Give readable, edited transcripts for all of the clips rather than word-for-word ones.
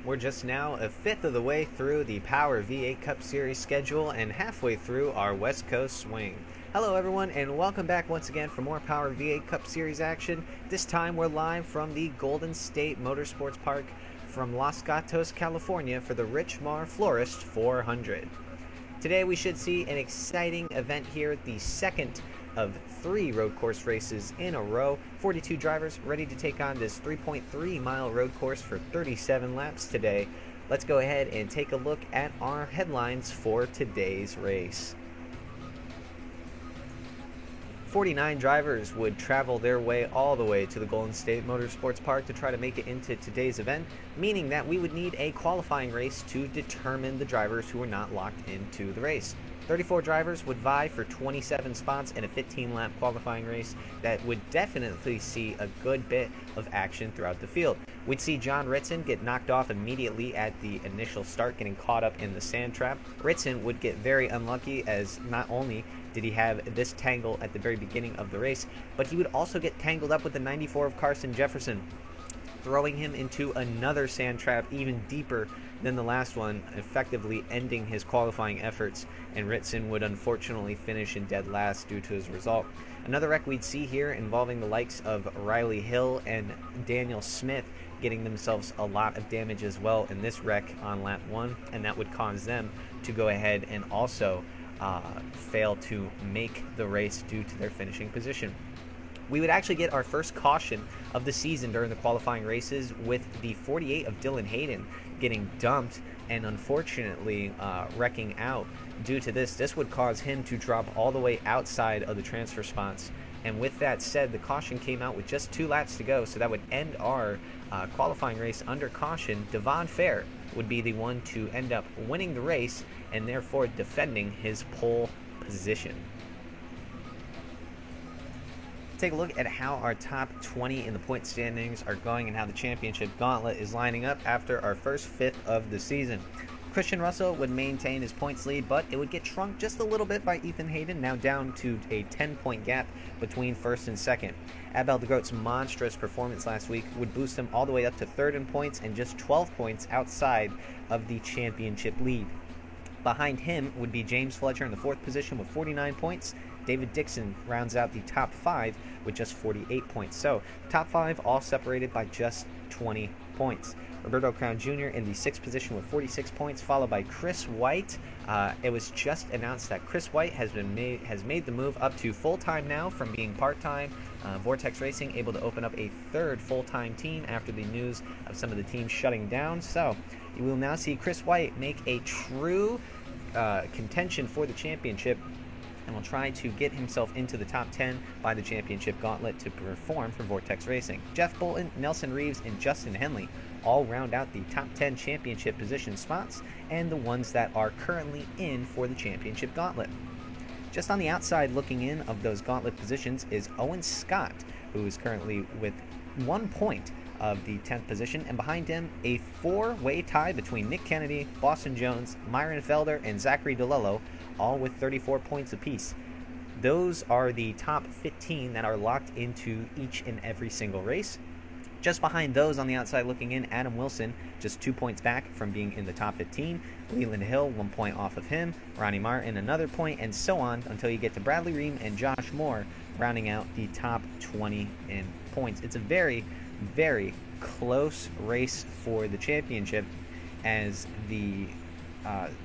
We're just now a fifth of the way through the Power V8 Cup Series schedule and halfway through our West Coast swing. Hello everyone and welcome back once again for more Power V8 Cup Series action. This time we're live from the Golden State Motorsports Park from Los Gatos, California for the Rich Mar Florist 400. Today we should see an exciting event here, the second of 3 road course races in a row. 42 drivers ready to take on this 3.3 mile road course for 37 laps today. Let's go ahead and take a look at our headlines for today's race. 49 drivers would travel their way all the way to the Golden State Motorsports Park to try to make it into today's event, meaning that we would need a qualifying race to determine the drivers who are not locked into the race. 34 drivers would vie for 27 spots in a 15-lap qualifying race that would definitely see a good bit of action throughout the field. We'd see John Ritson get knocked off immediately at the initial start, getting caught up in the sand trap. Ritson would get very unlucky, as not only did he have this tangle at the very beginning of the race, but he would also get tangled up with the 94 of Carson Jefferson, throwing him into another sand trap even deeper than the last one, effectively ending his qualifying efforts, and Ritson would unfortunately finish in dead last due to his result. Another wreck we'd see here involving the likes of Riley Hill and Daniel Smith getting themselves a lot of damage as well in this wreck on lap 1, and that would cause them to go ahead and also fail to make the race due to their finishing position. We would actually get our first caution of the season during the qualifying races with the 48 of Dylan Hayden getting dumped and unfortunately wrecking out. Due to this would cause him to drop all the way outside of the transfer spots. And with that said, the caution came out with just 2 laps to go, so that would end our qualifying race under caution. Devon Fair would be the one to end up winning the race and therefore defending his pole position. Take a look at how our top 20 in the point standings are going and how the championship gauntlet is lining up after our first fifth of the season. Christian Russell would maintain his points lead, but it would get shrunk just a little bit by Ethan Hayden, now down to a 10-point gap between first and second. Abel DeGroat's monstrous performance last week would boost him all the way up to third in points and just 12 points outside of the championship lead. Behind him would be James Fletcher in the 4th position with 49 points. David Dixon rounds out the top 5 with just 48 points. So, top 5 all separated by just 20 points. Roberto Crown Jr. in the 6th position with 46 points, followed by Chris White. It was just announced that Chris White has made the move up to full-time now from being part-time. Vortex Racing able to open up a 3rd full-time team after the news of some of the teams shutting down. So, you will now see Chris White make a true contention for the championship, and will try to get himself into the top 10 by the championship gauntlet to perform for Vortex Racing. Jeff Bolton, Nelson Reeves, and Justin Henley all round out the top 10 championship position spots and the ones that are currently in for the championship gauntlet. Just on the outside looking in of those gauntlet positions is Owen Scott, who is currently with 1 point of the 10th position, and behind him a 4-way tie between Nick Kennedy, Boston Jones, Myron Felder, and Zachary DeLello, all with 34 points apiece. Those are the top 15 that are locked into each and every single race. Just behind those on the outside looking in, Adam Wilson, just 2 points back from being in the top 15. Leland Hill, 1 point off of him. Ronnie Martin, another point, and so on until you get to Bradley Ream and Josh Moore rounding out the top 20 in points. It's a very, very close race for the championship, as the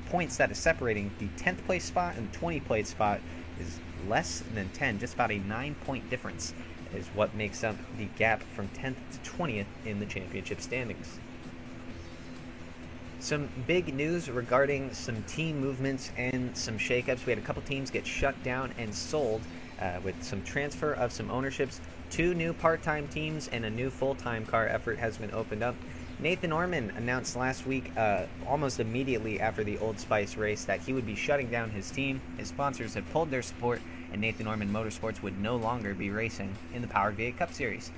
points that is separating the 10th place spot and the 20th place spot is less than 10, just about a 9-point difference is what makes up the gap from 10th to 20th in the championship standings. Some big news regarding some team movements and some shakeups. We had a couple teams get shut down and sold with some transfer of some ownerships. 2 new part-time teams and a new full-time car effort has been opened up. Nathan Orman announced last week, almost immediately after the Old Spice race, that he would be shutting down his team. His sponsors have pulled their support, and Nathan Orman Motorsports would no longer be racing in the Power V8 Cup Series.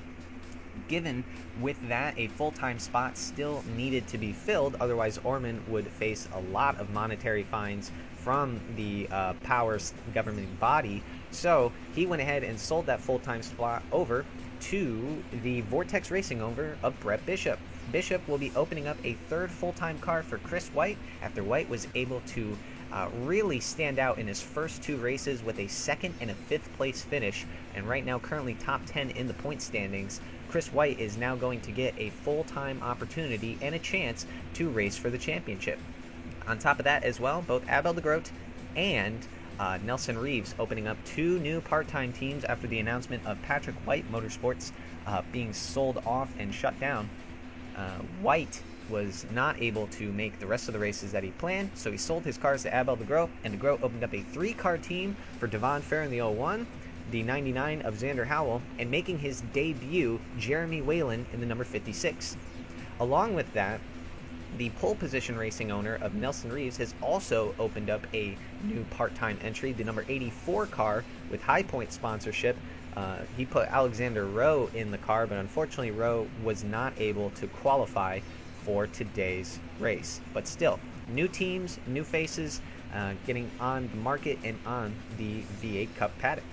Given with that, a full-time spot still needed to be filled, otherwise Orman would face a lot of monetary fines from the Power's government body. So he went ahead and sold that full-time spot over to the Vortex Racing owner of Brett Bishop. Bishop will be opening up a third full-time car for Chris White after White was able to really stand out in his first 2 races with a 2nd and a 5th place finish, and right now currently top 10 in the point standings. Chris White is now going to get a full-time opportunity and a chance to race for the championship. On top of that as well, both Abel de Groot and Nelson Reeves opening up 2 new part-time teams after the announcement of Patrick White Motorsports being sold off and shut down. White was not able to make the rest of the races that he planned, so he sold his cars to Abel de Groot, and de Groot opened up a 3-car team for Devon Fair in the 01, the 99 of Xander Howell, and making his debut, Jeremy Whalen in the number 56. Along with that, the pole position racing owner of Nelson Reeves has also opened up a new part-time entry, the number 84 car with High Point sponsorship. He put Alexander Rowe in the car, but unfortunately Rowe was not able to qualify for today's race. But still, new teams, new faces, getting on the market and on the V8 Cup paddock.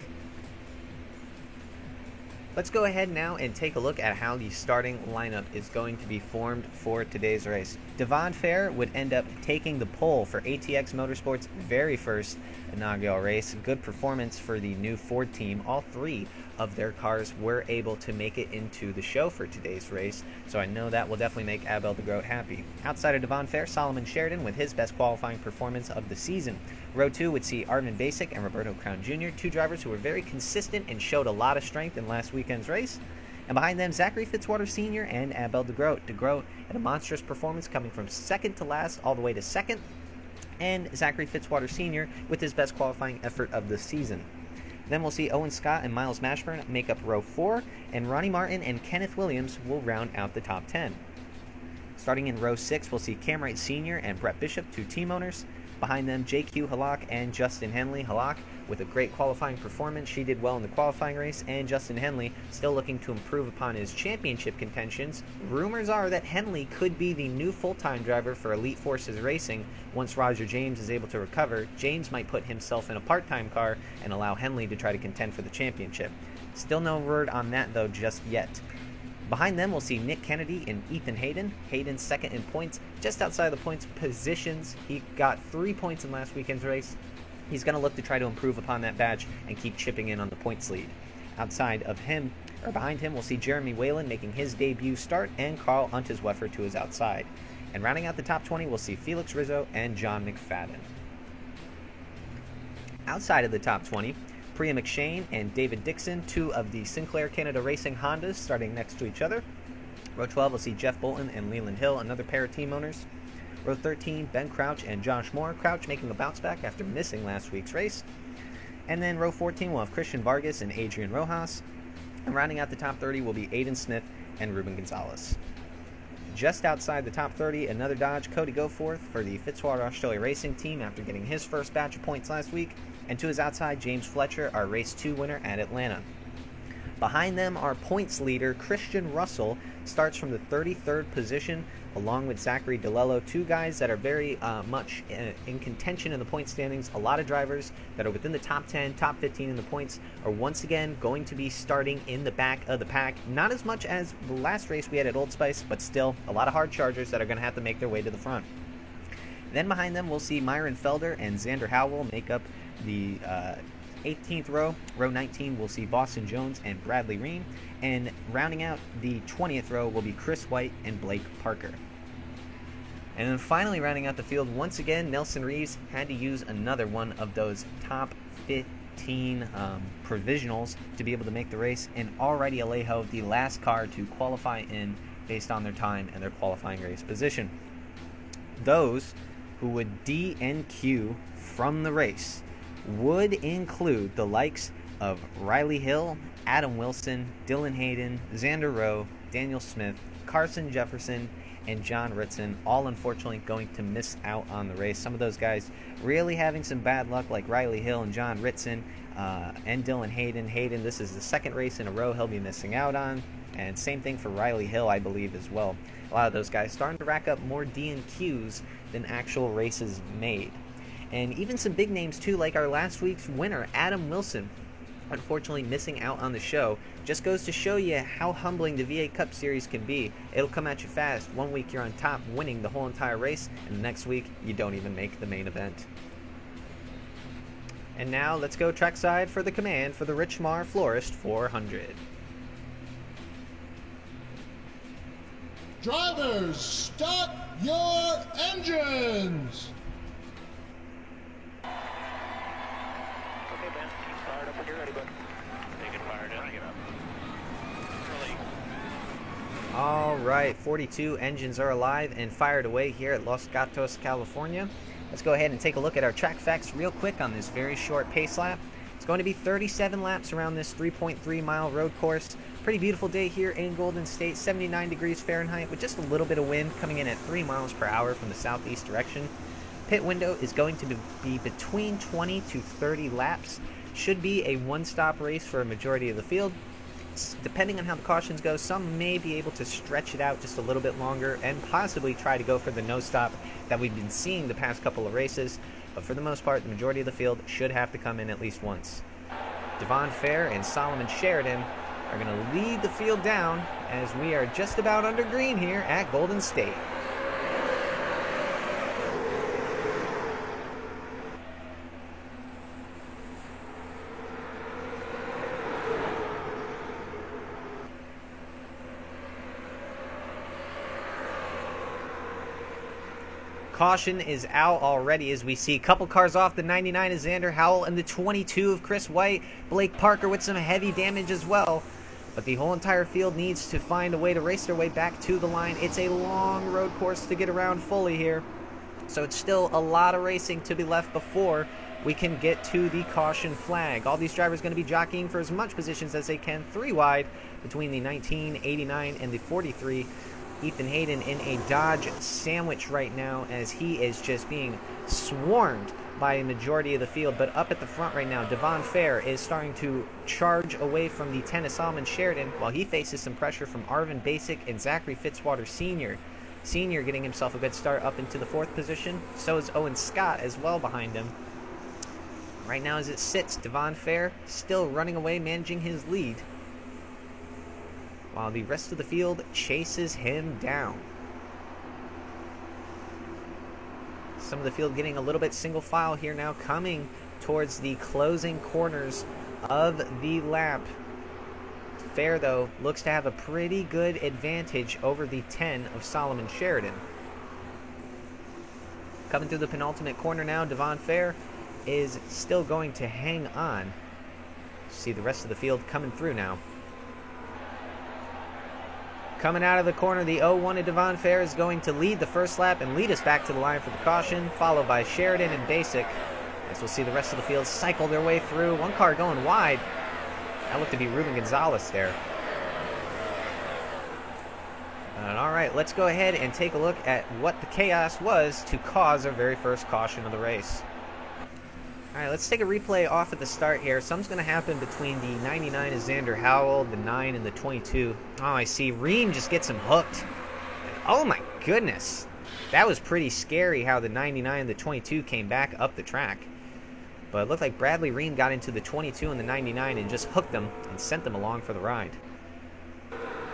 Let's go ahead now and take a look at how the starting lineup is going to be formed for today's race. Devon Fair would end up taking the pole for ATX Motorsports' very first inaugural race. Good performance for the new Ford team. All 3 of their cars were able to make it into the show for today's race, so I know that will definitely make Abel de Groot happy. Outside of Devon Fair, Solomon Sheridan with his best qualifying performance of the season. Row 2 would see Arvin Basic and Roberto Crown Jr., 2 drivers who were very consistent and showed a lot of strength in last weekend's race. And behind them, Zachary Fitzwater Sr. and Abel de Groot. De Groot had a monstrous performance coming from second to last all the way to second, and Zachary Fitzwater Sr. with his best qualifying effort of the season. Then we'll see Owen Scott and Miles Mashburn make up row 4, and Ronnie Martin and Kenneth Williams will round out the top 10. Starting in row 6, we'll see Cam Wright Sr. and Brett Bishop, 2 team owners. Behind them, JQ Halak and Justin Henley. Halak with a great qualifying performance. She did well in the qualifying race, and Justin Henley still looking to improve upon his championship contentions. Rumors are that Henley could be the new full-time driver for Elite Forces Racing once Roger James is able to recover. James might put himself in a part-time car and allow Henley to try to contend for the championship. Still no word on that, though, just yet. Behind them, we'll see Nick Kennedy and Ethan Hayden. Hayden second in points, just outside the points positions. He got 3 points in last weekend's race. He's going to look to try to improve upon that badge and keep chipping in on the points lead. Outside of him, or behind him, we'll see Jeremy Whalen making his debut start and Carl Untesweffer to his outside. And rounding out the top 20, we'll see Felix Rizzo and John McFadden. Outside of the top 20, Priya McShane and David Dixon, 2 of the Sinclair Canada Racing Hondas, starting next to each other. Row 12 will see Jeff Bolton and Leland Hill, another pair of team owners. Row 13, Ben Crouch and Josh Moore. Crouch making a bounce back after missing last week's race. And then row 14 will have Christian Vargas and Adrian Rojas. And rounding out the top 30 will be Aiden Smith and Ruben Gonzalez. Just outside the top 30, another Dodge, Cody Goforth for the Fitzwater Australia Racing Team after getting his first batch of points last week. And to his outside, James Fletcher, our Race 2 winner at Atlanta. Behind them, our points leader, Christian Russell, starts from the 33rd position, along with Zachary DeLello, 2 guys that are very much in contention in the point standings. A lot of drivers that are within the top 10, top 15 in the points are once again going to be starting in the back of the pack. Not as much as the last race we had at Old Spice, but still a lot of hard chargers that are going to have to make their way to the front. Then behind them, we'll see Myron Felder and Xander Howell make up the 18th row. Row 19, we'll see Boston Jones and Bradley Ream. And rounding out the 20th row will be Chris White and Blake Parker. And then finally rounding out the field, once again, Nelson Reeves had to use another one of those top 15 provisionals to be able to make the race. And already Alejo, the last car to qualify in based on their time and their qualifying race position. Those who would DNQ from the race would include the likes of Riley Hill, Adam Wilson, Dylan Hayden, Xander Rowe, Daniel Smith, Carson Jefferson, and John Ritson, all unfortunately going to miss out on the race. Some of those guys really having some bad luck, like Riley Hill and John Ritson and Dylan Hayden. Hayden, this is the second race in a row he'll be missing out on, and same thing for Riley Hill, I believe, as well. A lot of those guys starting to rack up more DNQs than actual races made. And even some big names, too, like our last week's winner, Adam Wilson. unfortunately missing out on the show. Just goes to show you how humbling the VA Cup Series can be. It'll come at you fast. One week you're on top winning the whole entire race, and the next week you don't even make the main event. And now let's go trackside for the command for the Richmar Florist 400. Drivers, start your engines! Okay, Ben. Keep fired up when you're ready, bud. They get fired in. Bring it up. Early. All right, 42 engines are alive and fired away here at Los Gatos, California. Let's go ahead and take a look at our track facts real quick on this very short pace lap. It's going to be 37 laps around this 3.3 mile road course. Pretty beautiful day here in Golden State, 79 degrees Fahrenheit with just a little bit of wind coming in at 3 miles per hour from the southeast direction. Pit window is going to be between 20 to 30 laps. Should be a one-stop race for a majority of the field. Depending on how the cautions go, some may be able to stretch it out just a little bit longer and possibly try to go for the no-stop that we've been seeing the past couple of races. But for the most part, the majority of the field should have to come in at least once. Devon Fair and Solomon Sheridan are going to lead the field down as we are just about under green here at Golden State. Caution is out already as we see a couple cars off. The 99 is Xander Howell and the 22 of Chris White. Blake Parker with some heavy damage as well. But the whole entire field needs to find a way to race their way back to the line. It's a long road course to get around fully here. So it's still a lot of racing to be left before we can get to the caution flag. All these drivers going to be jockeying for as much positions as they can, 3 wide between the 19, 89, and the 43. Ethan Hayden in a Dodge sandwich right now as he is just being swarmed by a majority of the field. But up at the front right now, Devon Fair is starting to charge away from the 10 of Solomon Sheridan while he faces some pressure from Arvin Basic and Zachary Fitzwater Sr. Sr. getting himself a good start up into the 4th position. So is Owen Scott as well behind him. Right now as it sits, Devon Fair still running away, managing his lead, while the rest of the field chases him down. Some of the field getting a little bit single file here now, coming towards the closing corners of the lap. Fair, though, looks to have a pretty good advantage over the 10 of Solomon Sheridan. Coming through the penultimate corner now, Devon Fair is still going to hang on. See the rest of the field coming through now. Coming out of the corner, the 01 of Devon Fair is going to lead the first lap and lead us back to the line for the caution, followed by Sheridan and Basic. As we'll see the rest of the field cycle their way through. One car going wide. That looked to be Ruben Gonzalez there. All right, let's go ahead and take a look at what the chaos was to cause our very first caution of the race. All right, let's take a replay off at the start here. Something's going to happen between the 99 of Xander Howell, the 9, and the 22. Oh, I see. Ream just gets him hooked. Oh, my goodness. That was pretty scary how the 99 and the 22 came back up the track. But it looked like Bradley Ream got into the 22 and the 99 and just hooked them and sent them along for the ride.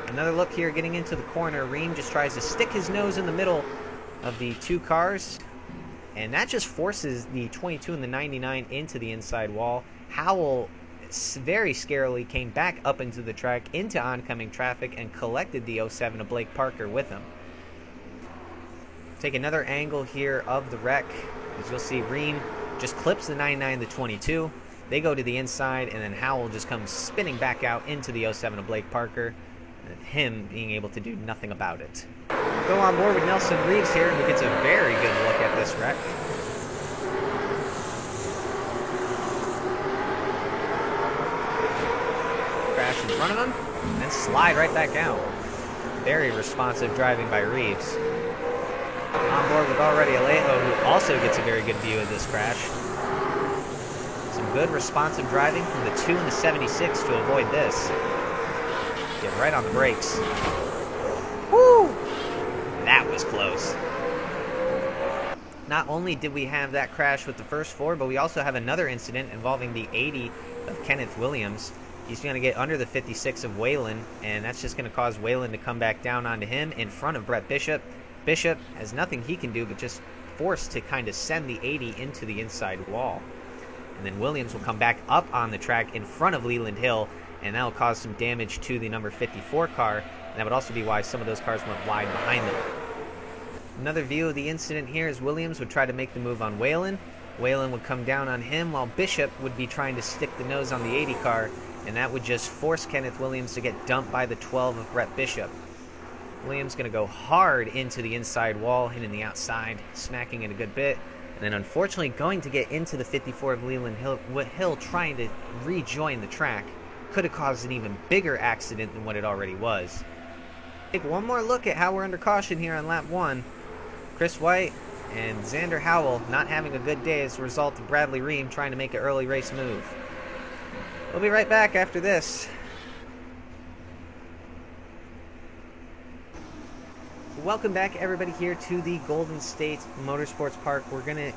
Another look here getting into the corner. Ream just tries to stick his nose in the middle of the 2 cars. And that just forces the 22 and the 99 into the inside wall. Howell very scarily came back up into the track, into oncoming traffic, and collected the 07 of Blake Parker with him. Take another angle here of the wreck. As you'll see, Ream just clips the 99 and the 22. They go to the inside, and then Howell just comes spinning back out into the 07 of Blake Parker, and him being able to do nothing about it. Go on board with Nelson Reeves here, who gets a very good look at this wreck. Crash in front of him, and then slide right back out. Very responsive driving by Reeves. On board with already Alejo, who also gets a very good view of this crash. Some good responsive driving from the 2 and the 76 to avoid this. Get right on the brakes. Woo! That was close. Not only did we have that crash with the first 4, but we also have another incident involving the 80 of Kenneth Williams. He's going to get under the 56 of Whalen, and that's just going to cause Whalen to come back down onto him in front of Brett Bishop. Bishop has nothing he can do but just forced to kind of send the 80 into the inside wall. And then Williams will come back up on the track in front of Leland Hill, and that will cause some damage to the number 54 car. And that would also be why some of those cars went wide behind them. Another view of the incident here is Williams would try to make the move on Whalen. Whalen would come down on him while Bishop would be trying to stick the nose on the 80 car, and that would just force Kenneth Williams to get dumped by the 12 of Brett Bishop. Williams going to go hard into the inside wall, hitting the outside, smacking it a good bit, and then unfortunately going to get into the 54 of Leland Hill trying to rejoin the track. Could have caused an even bigger accident than what it already was. Take one more look at how we're under caution here on lap 1. Chris White and Xander Howell not having a good day as a result of Bradley Ream trying to make an early race move. We'll be right back after this. Welcome back, everybody, here to the Golden State Motorsports Park.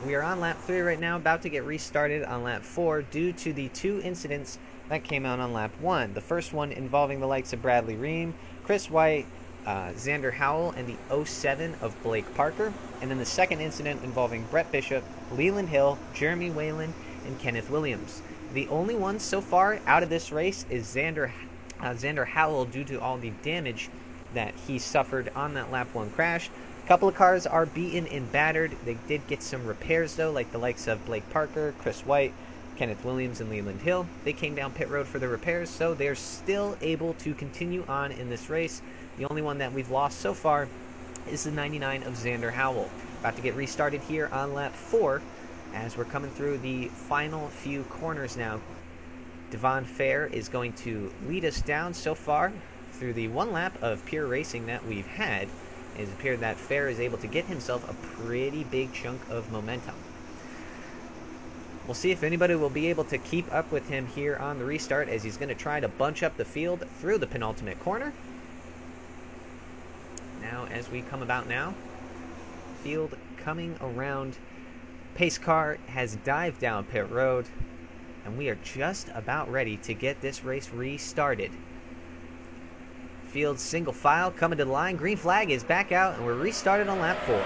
We are on lap 3 right now, about to get restarted on lap 4 due to the 2 incidents that came out on lap 1. The first one involving the likes of Bradley Ream, Chris White, Xander Howell, and the 07 of Blake Parker. And then the second incident involving Brett Bishop, Leland Hill, Jeremy Whalen, and Kenneth Williams. The only one so far out of this race is Xander Howell due to all the damage that he suffered on that lap 1 crash. A couple of cars are beaten and battered. They did get some repairs though, like the likes of Blake Parker, Chris White, Kenneth Williams, and Leland Hill. They came down pit road for the repairs, so they're still able to continue on in this race. The only one that we've lost so far is the 99 of Xander Howell. About to get restarted here on lap 4 as we're coming through the final few corners now. Devon Fair is going to lead us down so far through the 1 lap of pure racing that we've had. It appeared that Fair is able to get himself a pretty big chunk of momentum. We'll see if anybody will be able to keep up with him here on the restart as he's going to try to bunch up the field through the penultimate corner. Now, as we come about now, field coming around. Pace car has dived down pit road, and we are just about ready to get this race restarted. Field single file coming to the line. Green flag is back out, and we're restarted on lap 4.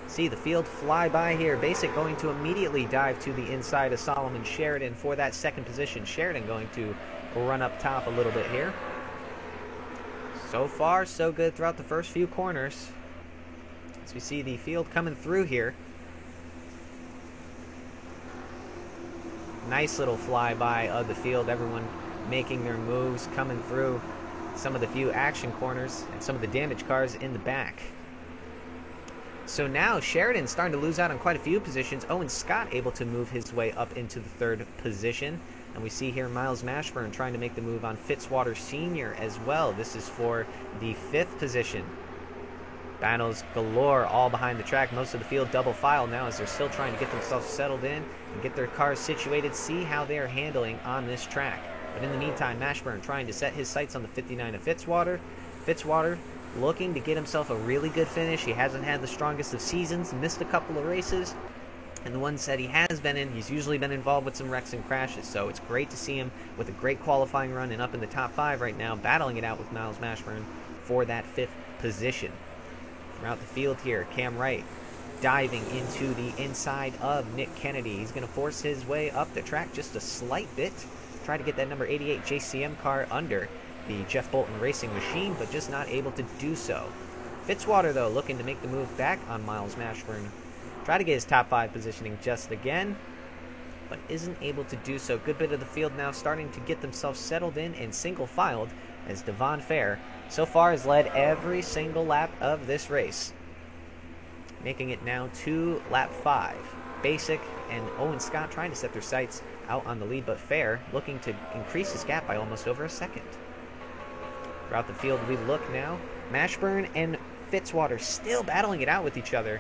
See the field fly by here. Basic going to immediately dive to the inside of Solomon Sheridan for that second position. Sheridan going to run up top a little bit here. So far, so good throughout the first few corners. As we see the field coming through here. Nice little flyby of the field. Everyone making their moves, coming through some of the few action corners and some of the damaged cars in the back. So now Sheridan's starting to lose out on quite a few positions. Owen Scott able to move his way up into the 3rd position. And we see here Miles Mashburn trying to make the move on Fitzwater Sr. as well. This is for the 5th position. Battles galore all behind the track. Most of the field double file now as they're still trying to get themselves settled in and get their cars situated, see how they are handling on this track. But in the meantime, Mashburn trying to set his sights on the 59 of Fitzwater. Fitzwater looking to get himself a really good finish. He hasn't had the strongest of seasons, missed a couple of races, and the ones that he has been in, he's usually been involved with some wrecks and crashes. So it's great to see him with a great qualifying run and up in the top 5 right now, battling it out with Miles Mashburn for that 5th position. Throughout the field here, Cam Wright diving into the inside of Nick Kennedy. He's going to force his way up the track just a slight bit, try to get that number 88 JCM car under the Jeff Bolton Racing machine, but just not able to do so. Fitzwater, though, looking to make the move back on Miles Mashburn. Try to get his top 5 positioning just again, but isn't able to do so. Good bit of the field now starting to get themselves settled in and single-filed as Devon Fair so far has led every single lap of this race, making it now to lap 5. Basic and Owen Scott trying to set their sights out on the lead, but Fair looking to increase his gap by almost over a second. Throughout the field we look now. Mashburn and Fitzwater still battling it out with each other.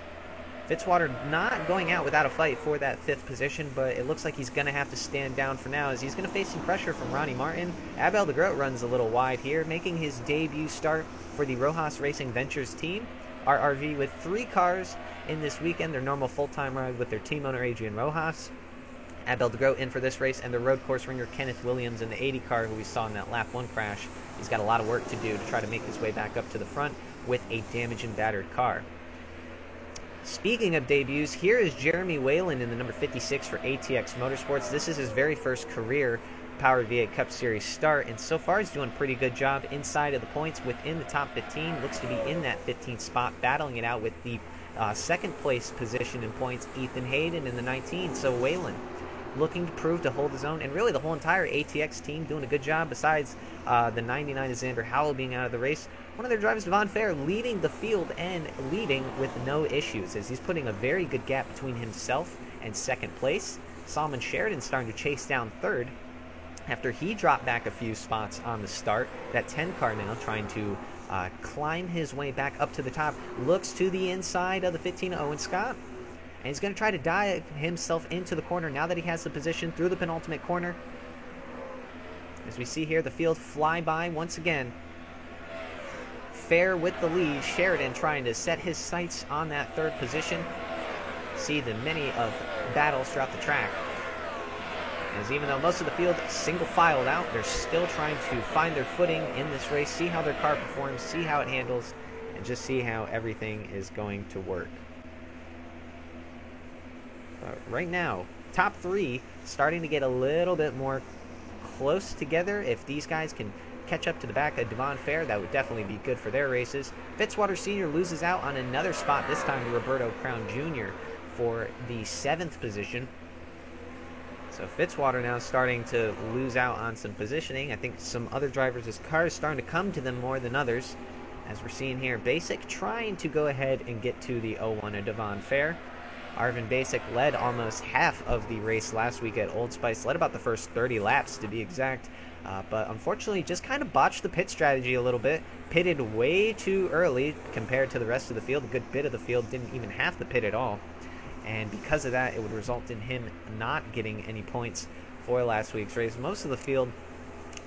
Fitzwater not going out without a fight for that 5th position, but it looks like he's going to have to stand down for now as he's going to face some pressure from Ronnie Martin. Abel de Groot runs a little wide here, making his debut start for the Rojas Racing Ventures team. RRV with 3 cars in this weekend, their normal full-time ride with their team owner Adrian Rojas. Abel de Groot in for this race, and the road course ringer Kenneth Williams in the 80 car who we saw in that lap 1 crash. He's got a lot of work to do to try to make his way back up to the front with a damaged and battered car. Speaking of debuts, here is Jeremy Whalen in the number 56 for ATX Motorsports. This is his very first career Power V8 Cup Series start, and so far he's doing a pretty good job inside of the points within the top 15. Looks to be in that 15th spot, battling it out with the second place position in points, Ethan Hayden in the 19. So Whalen looking to prove to hold his own, and really the whole entire ATX team doing a good job besides the 99 of Xander Howell being out of the race. One of their drivers, Devon Fair, leading the field and leading with no issues as he's putting a very good gap between himself and second place. Solomon Sheridan starting to chase down third after he dropped back a few spots on the start. That 10 car now trying to climb his way back up to the top. Looks to the inside of the 15 Owen Scott. And he's going to try to dive himself into the corner now that he has the position through the penultimate corner. As we see here, the field fly by once again. Fair with the lead. Sheridan trying to set his sights on that 3rd position. See the many of battles throughout the track. As even though most of the field single filed out, they're still trying to find their footing in this race, see how their car performs, see how it handles, and just see how everything is going to work. Right now, top 3 starting to get a little bit more close together. If these guys can catch up to the back of Devon Fair, that would definitely be good for their races. Fitzwater Sr. loses out on another spot, this time to Roberto Crown Jr. for the 7th position. So Fitzwater now starting to lose out on some positioning. I think some other drivers' cars starting to come to them more than others. As we're seeing here, Basic trying to go ahead and get to the 01 of Devon Fair. Arvin Basic led almost half of the race last week at Old Spice, led about the first 30 laps to be exact, but unfortunately just kind of botched the pit strategy a little bit. Pitted way too early compared to the rest of the field. A good bit of the field didn't even have to pit at all, and because of that it would result in him not getting any points for last week's race. Most of the field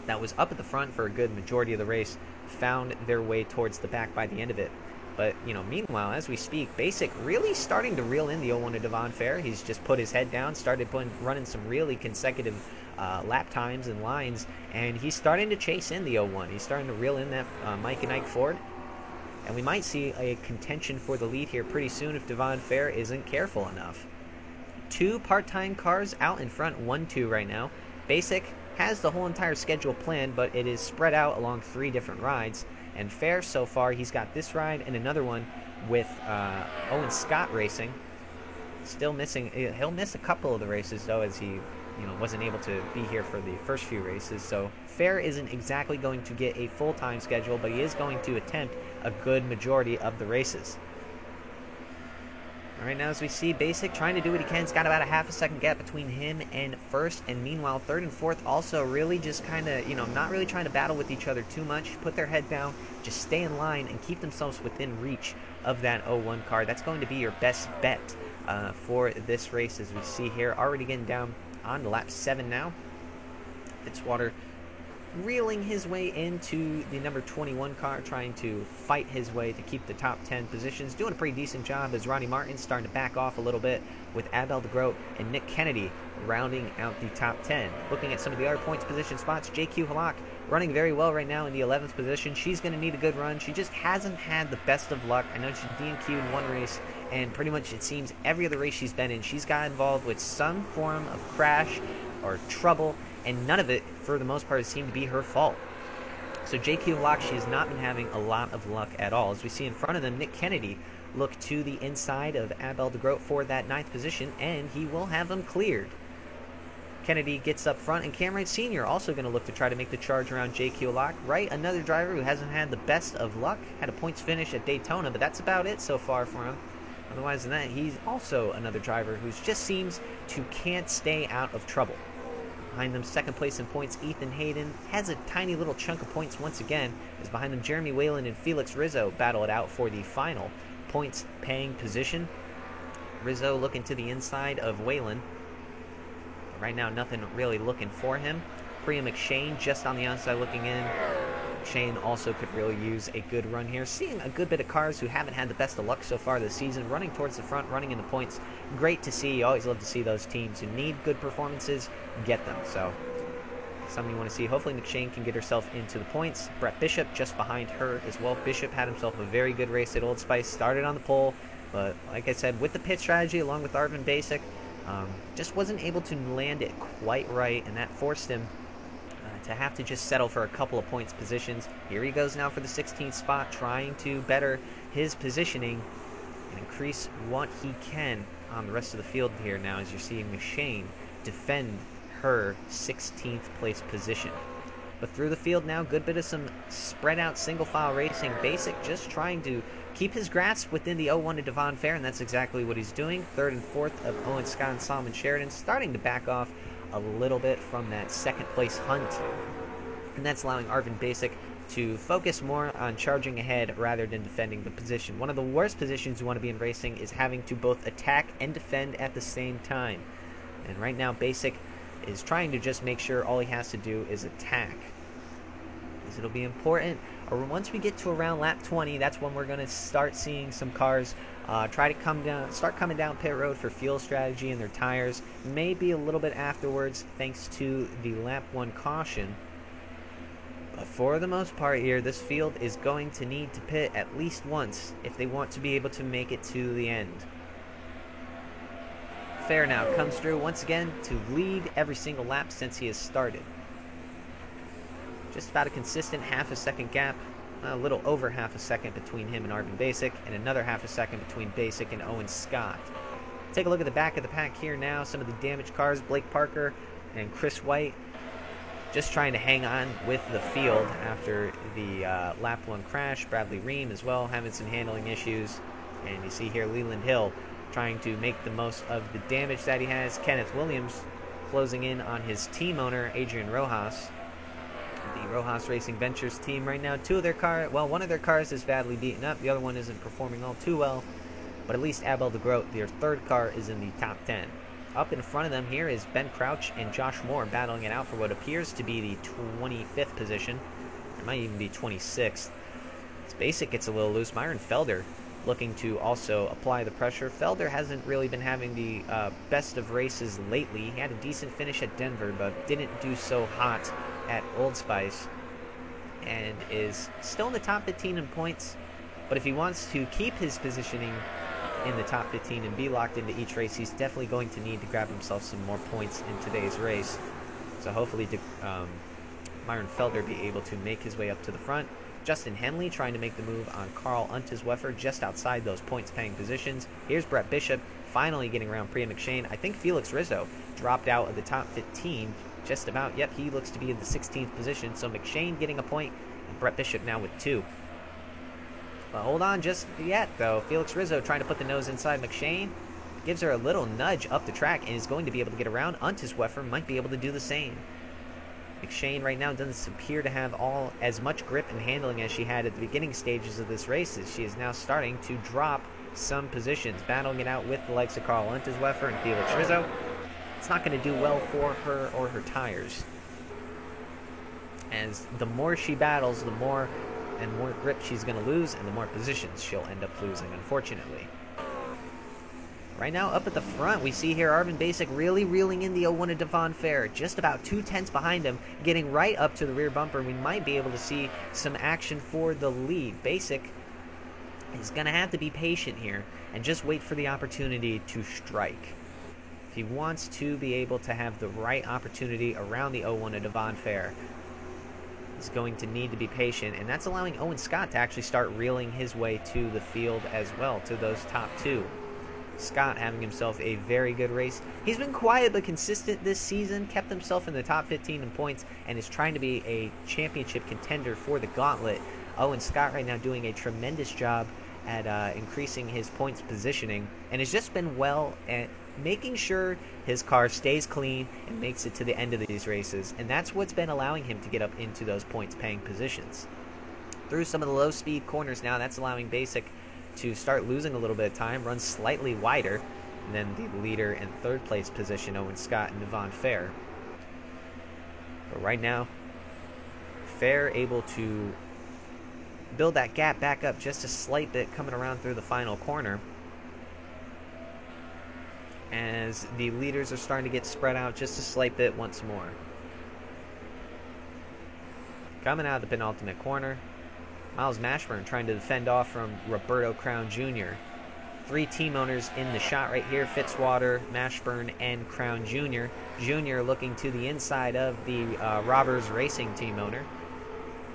that was up at the front for a good majority of the race found their way towards the back by the end of it. But, you know, meanwhile, as we speak, Basic really starting to reel in the 01 of Devon Fair. He's just put his head down, started running some really consecutive lap times and lines, and he's starting to chase in the 01. He's starting to reel in that Mike and Ike Ford. And we might see a contention for the lead here pretty soon if Devon Fair isn't careful enough. 2 part-time cars out in front, 1-2 right now. Basic has the whole entire schedule planned, but it is spread out along 3 different rides. And Fair, so far, he's got this ride and another one with Owen Scott Racing. Still missing. He'll miss a couple of the races, though, as he wasn't able to be here for the first few races. So Fair isn't exactly going to get a full-time schedule, but he is going to attempt a good majority of the races. All right, now as we see Basic trying to do what he can. He's got about a half a second gap between him and first, and meanwhile 3rd and 4th also really just kind of, not really trying to battle with each other too much. Put their head down, just stay in line and keep themselves within reach of that 01 car. That's going to be your best bet for this race, as we see here. Already getting down on lap 7 now. Fitzwater reeling his way into the number 21 car, trying to fight his way to keep the top 10 positions. Doing a pretty decent job as Ronnie Martin starting to back off a little bit, with Abel de Groot and Nick Kennedy rounding out the top 10. Looking at some of the other points position spots, JQ Halak running very well right now in the 11th position. She's going to need a good run. She just hasn't had the best of luck. I know she DNQ'd in one race, and pretty much it seems every other race she's been in, she's got involved with some form of crash or trouble, and none of it, for the most part, seemed to be her fault. So JQ Halak, she has not been having a lot of luck at all. As we see in front of them, Nick Kennedy look to the inside of Abel de Groot for that 9th position, and he will have him cleared. Kennedy gets up front, and Cam Wright Sr. also going to look to try to make the charge around JQ Halak. Wright, another driver who hasn't had the best of luck, had a points finish at Daytona, but that's about it so far for him. Otherwise than that, he's also another driver who just seems to can't stay out of trouble. Behind them, 2nd place in points, Ethan Hayden has a tiny little chunk of points once again, as behind them Jeremy Whalen and Felix Rizzo battle it out for the final points paying position. Rizzo looking to the inside of Whalen. Right now, nothing really looking for him. Priya McShane just on the outside looking in. McShane also could really use a good run here. Seeing a good bit of cars who haven't had the best of luck so far this season, running towards the front, running in the points. Great to see. You always love to see those teams who need good performances get them. So, something you want to see. Hopefully McShane can get herself into the points. Brett Bishop just behind her as well. Bishop had himself a very good race at Old Spice. Started on the pole, but like I said, with the pit strategy along with Arvin Basic, just wasn't able to land it quite right, and that forced him to have to just settle for a couple of points positions. Here he goes now for the 16th spot, trying to better his positioning and increase what he can on the rest of the field here now, as you're seeing McShane defend her 16th place position. But through the field now, good bit of some spread out single file racing. Basic just trying to keep his grasp within the 01 to Devon Fair, and that's exactly what he's doing. Third and fourth of Owen Scott and Solomon Sheridan, starting to back off a little bit from that second place hunt. And that's allowing Arvin Basic to focus more on charging ahead rather than defending the position. One of the worst positions you want to be in racing is having to both attack and defend at the same time. And right now, Basic is trying to just make sure all he has to do is attack. Because it'll be important. Or once we get to around lap 20, that's when we're going to start seeing some cars try to start coming down pit road for fuel strategy and their tires. Maybe a little bit afterwards, thanks to the lap 1 caution. But for the most part here, this field is going to need to pit at least once if they want to be able to make it to the end. Fair now comes through once again to lead every single lap since he has started. Just about a consistent half a second gap, a little over half a second between him and Arvin Basic, and another half a second between Basic and Owen Scott. Take a look at the back of the pack here now. Some of the damaged cars, Blake Parker and Chris White, just trying to hang on with the field after the lap 1 crash. Bradley Ream as well having some handling issues. And you see here Leland Hill trying to make the most of the damage that he has. Kenneth Williams closing in on his team owner, Adrian Rojas. The Rojas Racing Ventures team right now, one of their cars is badly beaten up. The other one isn't performing all too well. But at least Abel de Groot, their third car, is in the top 10. Up in front of them here is Ben Crouch and Josh Moore battling it out for what appears to be the 25th position. It might even be 26th. It's Basic gets a little loose. Myron Felder looking to also apply the pressure. Felder hasn't really been having the best of races lately. He had a decent finish at Denver, but didn't do so hot at Old Spice, and is still in the top 15 in points. But if he wants to keep his positioning in the top 15 and be locked into each race, he's definitely going to need to grab himself some more points in today's race. So hopefully Myron Felder be able to make his way up to the front. Justin Henley trying to make the move on Carl Untersweffer just outside those points-paying positions. Here's Brett Bishop finally getting around Priya McShane. I think Felix Rizzo dropped out of the top 15 just about. Yep, he looks to be in the 16th position. So McShane getting a point, and Brett Bishop now with 2. But hold on just yet, though. Felix Rizzo trying to put the nose inside McShane. Gives her a little nudge up the track and is going to be able to get around. Untersweffer might be able to do the same. McShane right now doesn't appear to have as much grip and handling as she had at the beginning stages of this race. She is now starting to drop some positions, battling it out with the likes of Carl Untersweffer and Felix Rizzo. It's not going to do well for her or her tires, as the more she battles, the more and more grip she's going to lose, and the more positions she'll end up losing, unfortunately. Right now, up at the front, we see here Arvin Basic really reeling in the 01 to Devon Fair, just about 2 tenths behind him, getting right up to the rear bumper. We might be able to see some action for the lead. Basic is going to have to be patient here and just wait for the opportunity to strike. If he wants to be able to have the right opportunity around the 01 to Devon Fair, he's going to need to be patient, and that's allowing Owen Scott to actually start reeling his way to the field as well, to those top 2. Scott having himself a very good race. He's been quiet but consistent this season, kept himself in the top 15 in points, and is trying to be a championship contender for the Gauntlet. Owen Scott right now doing a tremendous job at increasing his points positioning, and has just been well at making sure his car stays clean and makes it to the end of these races, and that's what's been allowing him to get up into those points paying positions. Through some of the low speed corners now, that's allowing Basic to start losing a little bit of time, run slightly wider, and then the leader and third place position, Owen Scott and Devon Fair. But right now, Fair able to build that gap back up just a slight bit coming around through the final corner, as the leaders are starting to get spread out just a slight bit once more. Coming out of the penultimate corner, Miles Mashburn trying to defend off from Roberto Crown Jr. 3 team owners in the shot right here, Fitzwater, Mashburn, and Crown Jr. Jr. looking to the inside of the Robbers Racing team owner.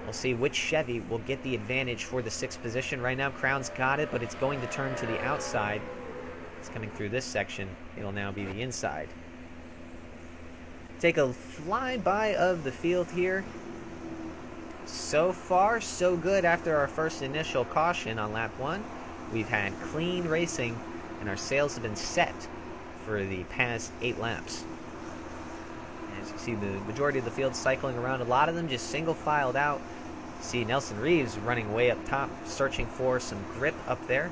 We'll see which Chevy will get the advantage for the 6th position. Right now, Crown's got it, but it's going to turn to the outside. It's coming through this section. It'll now be the inside. Take a flyby of the field here. So far, so good after our first initial caution on lap 1. We've had clean racing, and our sails have been set for the past 8 laps. As you see, the majority of the field cycling around, a lot of them just single-filed out. See Nelson Reeves running way up top, searching for some grip up there,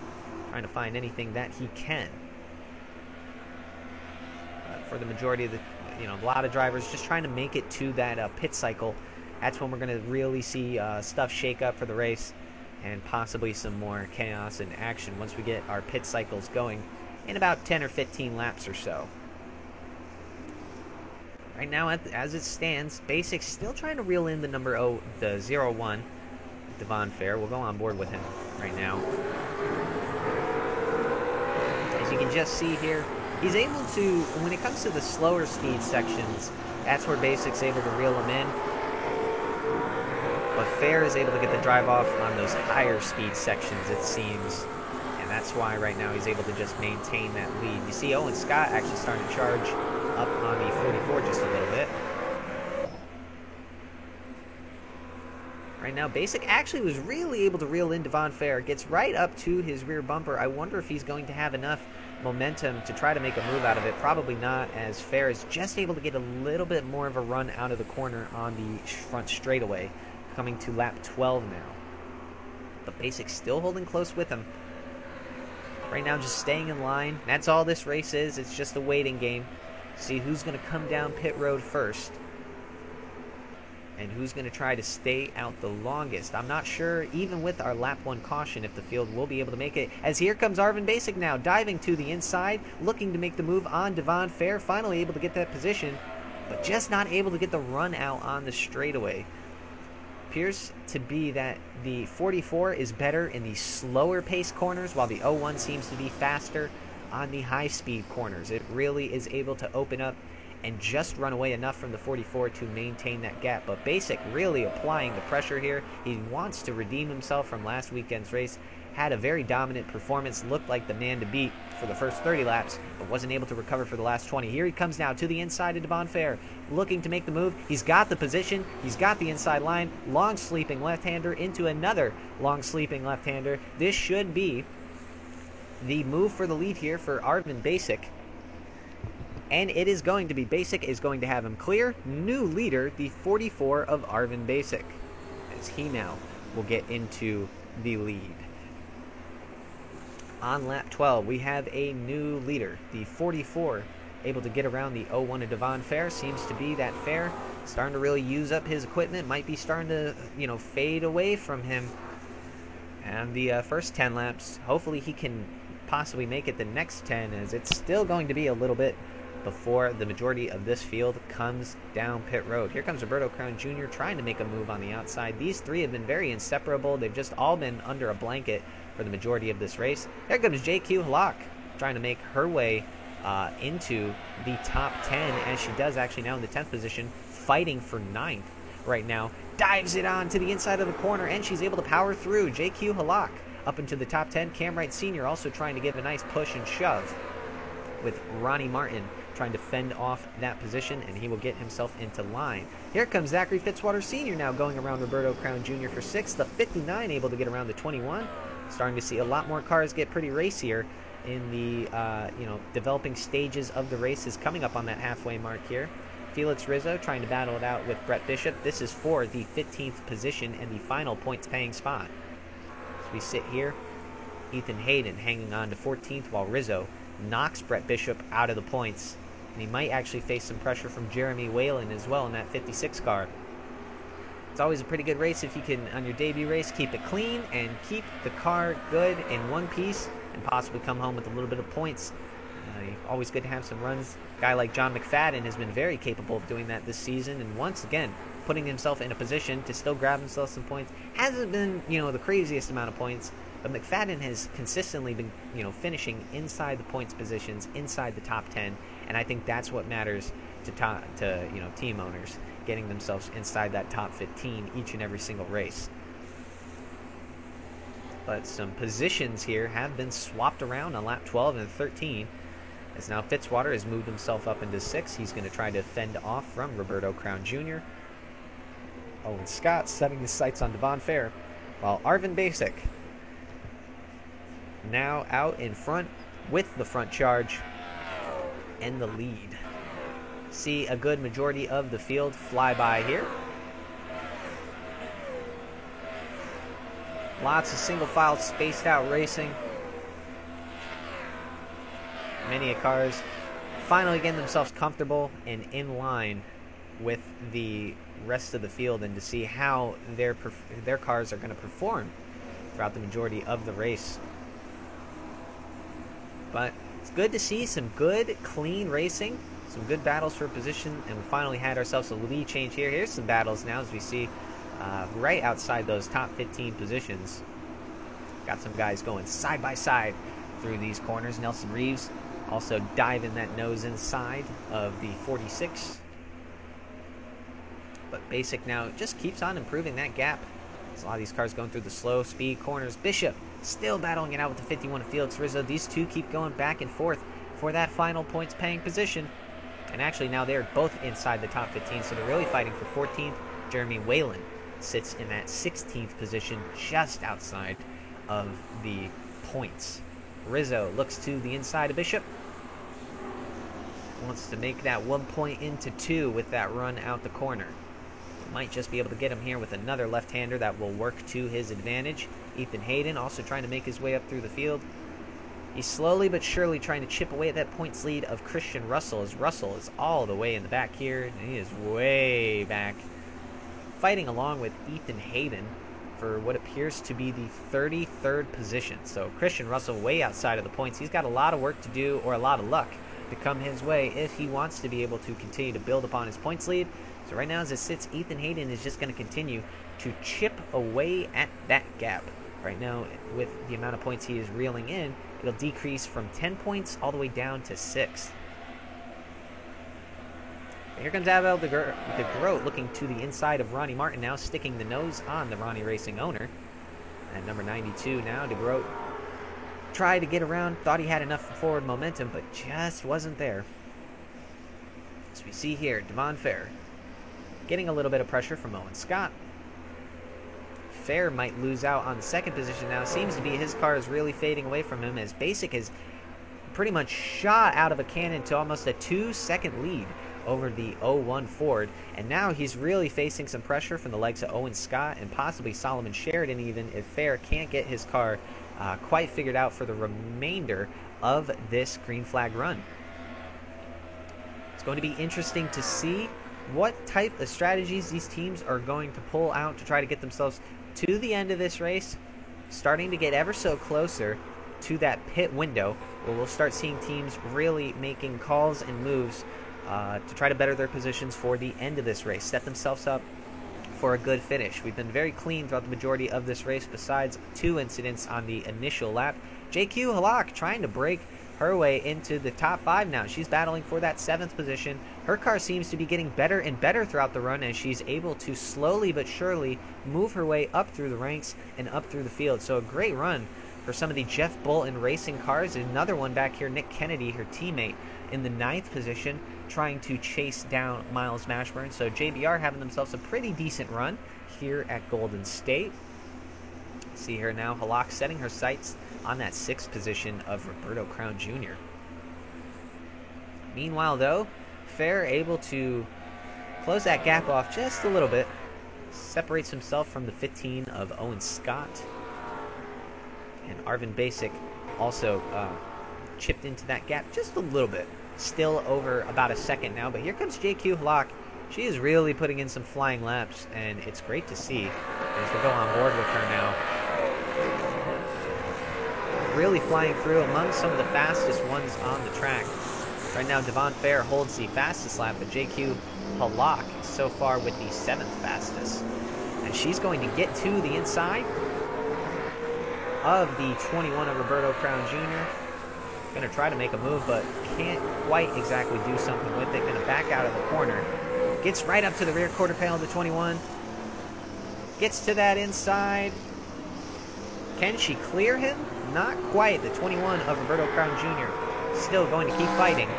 trying to find anything that he can. For the majority of the, a lot of drivers just trying to make it to that pit cycle. That's when we're going to really see stuff shake up for the race, and possibly some more chaos and action once we get our pit cycles going in about 10 or 15 laps or so. Right now, as it stands, Basic still trying to reel in the number 01, Devon Fair. We'll go on board with him right now. As you can just see here, he's able to, when it comes to the slower speed sections, that's where Basic's able to reel him in. But Fair is able to get the drive off on those higher speed sections, it seems. And that's why right now he's able to just maintain that lead. You see Owen Scott actually starting to charge up on the 44 just a little bit. Right now, Basic actually was really able to reel in Devon Fair. Gets right up to his rear bumper. I wonder if he's going to have enough momentum to try to make a move out of it. Probably not, as Fair is just able to get a little bit more of a run out of the corner on the front straightaway. Coming to lap 12 now. But Basic still holding close with him. Right now just staying in line. That's all this race is. It's just a waiting game. See who's going to come down pit road first. And who's going to try to stay out the longest. I'm not sure, even with our lap 1 caution, if the field will be able to make it. As here comes Arvin Basic now, diving to the inside, looking to make the move on Devon Fair. Finally able to get that position, but just not able to get the run out on the straightaway. Appears to be that the 44 is better in the slower pace corners, while the 01 seems to be faster on the high speed corners. It really is able to open up and just run away enough from the 44 to maintain that gap. But Basic really applying the pressure here. He wants to redeem himself from last weekend's race. Had a very dominant performance, looked like the man to beat for the first 30 laps, but wasn't able to recover for the last 20. Here he comes now to the inside of Devon Fair, looking to make the move. He's got the position, he's got the inside line, long sleeping left-hander into another long sleeping left-hander. This should be the move for the lead here for Arvin Basic. And it is going to be. Basic is going to have him clear. New leader, the 44 of Arvin Basic, as he now will get into the lead. On lap 12, we have a new leader, the 44, able to get around the 01 of Devon Fair. Seems to be that Fair starting to really use up his equipment, might be starting to, fade away from him. And the first 10 laps, hopefully he can possibly make it the next 10, as it's still going to be a little bit before the majority of this field comes down pit road. Here comes Roberto Crown Jr. trying to make a move on the outside. These three have been very inseparable. They've just all been under a blanket for the majority of this race. There comes JQ Halak trying to make her way into the top 10, as she does actually now in the 10th position, fighting for 9th right now. Dives it on to the inside of the corner, and she's able to power through. JQ Halak up into the top 10. Cam Wright Sr. also trying to give a nice push and shove, with Ronnie Martin trying to fend off that position, and he will get himself into line. Here comes Zachary Fitzwater Sr. now going around Roberto Crown Jr. for 6th. The 59 able to get around the 21. Starting to see a lot more cars get pretty racier in the developing stages of the races, coming up on that halfway mark here. Felix Rizzo trying to battle it out with Brett Bishop. This is for the 15th position and the final points paying spot. As we sit here, Ethan Hayden hanging on to 14th, while Rizzo knocks Brett Bishop out of the points. And he might actually face some pressure from Jeremy Whalen as well in that 56 car. It's always a pretty good race if you can, on your debut race, keep it clean and keep the car good in one piece and possibly come home with a little bit of points. Always good to have some runs. A guy like John McFadden has been very capable of doing that this season, and once again, putting himself in a position to still grab himself some points. Hasn't been, the craziest amount of points, but McFadden has consistently been, finishing inside the points positions, inside the top 10, and I think that's what matters to team owners, getting themselves inside that top 15 each and every single race. But some positions here have been swapped around on lap 12 and 13, as now Fitzwater has moved himself up into 6th. He's going to try to fend off from Roberto Crown Jr. Owen Scott setting his sights on Devon Fair, while Arvin Basic now out in front with the front charge and the lead. See a good majority of the field fly by here. Lots of single file spaced out racing. Many cars finally getting themselves comfortable and in line with the rest of the field, and to see how their cars are going to perform throughout the majority of the race. But it's good to see some good, clean racing, some good battles for position, and we finally had ourselves a lead change here. Here's some battles now as we see right outside those top 15 positions. Got some guys going side by side through these corners. Nelson Reeves also diving that nose inside of the 46. But Basic now just keeps on improving that gap. There's a lot of these cars going through the slow speed corners. Bishop still battling it out with the 51 of Felix Rizzo. These two keep going back and forth for that final points paying position. And actually now they're both inside the top 15, so they're really fighting for 14th. Jeremy Whalen sits in that 16th position, just outside of the points. Rizzo looks to the inside of Bishop. Wants to make that 1 point into 2 with that run out the corner. Might just be able to get him here with another left-hander that will work to his advantage. Ethan Hayden also trying to make his way up through the field. He's slowly but surely trying to chip away at that points lead of Christian Russell, as Russell is all the way in the back here, and he is way back, fighting along with Ethan Hayden for what appears to be the 33rd position. So Christian Russell way outside of the points. He's got a lot of work to do, or a lot of luck to come his way if he wants to be able to continue to build upon his points lead. So right now as it sits, Ethan Hayden is just going to continue to chip away at that gap. Right now, with the amount of points he is reeling in, it'll decrease from 10 points all the way down to 6. Here comes Abel de Groot looking to the inside of Ronnie Martin, now sticking the nose on the Ronnie Racing owner. At number 92 now, de Groot tried to get around, thought he had enough forward momentum, but just wasn't there. As we see here, Devon Fair getting a little bit of pressure from Owen Scott. Fair might lose out on the second position now. Seems to be his car is really fading away from him, as Basic is pretty much shot out of a cannon to almost a 2-second lead over the 01 Ford. And now he's really facing some pressure from the likes of Owen Scott and possibly Solomon Sheridan, even if Fair can't get his car quite figured out for the remainder of this green flag run. It's going to be interesting to see what type of strategies these teams are going to pull out to try to get themselves to the end of this race, starting to get ever so closer to that pit window, where we'll start seeing teams really making calls and moves to try to better their positions for the end of this race, set themselves up for a good finish. We've been very clean throughout the majority of this race, besides 2 incidents on the initial lap. JQ Halak trying to break her way into the top 5 now. She's battling for that 7th position. Her car seems to be getting better and better throughout the run, as she's able to slowly but surely move her way up through the ranks and up through the field. So a great run for some of the Jeff Bolton racing cars. Another one back here, Nick Kennedy, her teammate, in the 9th position, trying to chase down Miles Mashburn. So JBR having themselves a pretty decent run here at Golden State. See her now, Halak setting her sights on that 6th position of Roberto Crown Jr. Meanwhile, though, Fair able to close that gap off just a little bit, separates himself from the 15 of Owen Scott. And Arvin Basic also chipped into that gap just a little bit. Still over about a second now, but here comes JQ Halak. She is really putting in some flying laps, and it's great to see as we go on board with her now. Really flying through among some of the fastest ones on the track. Right now, Devon Fair holds the fastest lap, but JQ Halak so far with the 7th fastest. And she's going to get to the inside of the 21 of Roberto Crown Jr. Going to try to make a move, but can't quite exactly do something with it. Going to back out of the corner. Gets right up to the rear quarter panel of the 21. Gets to that inside. Can she clear him? Not quite. The 21 of Roberto Crown Jr. still going to keep fighting.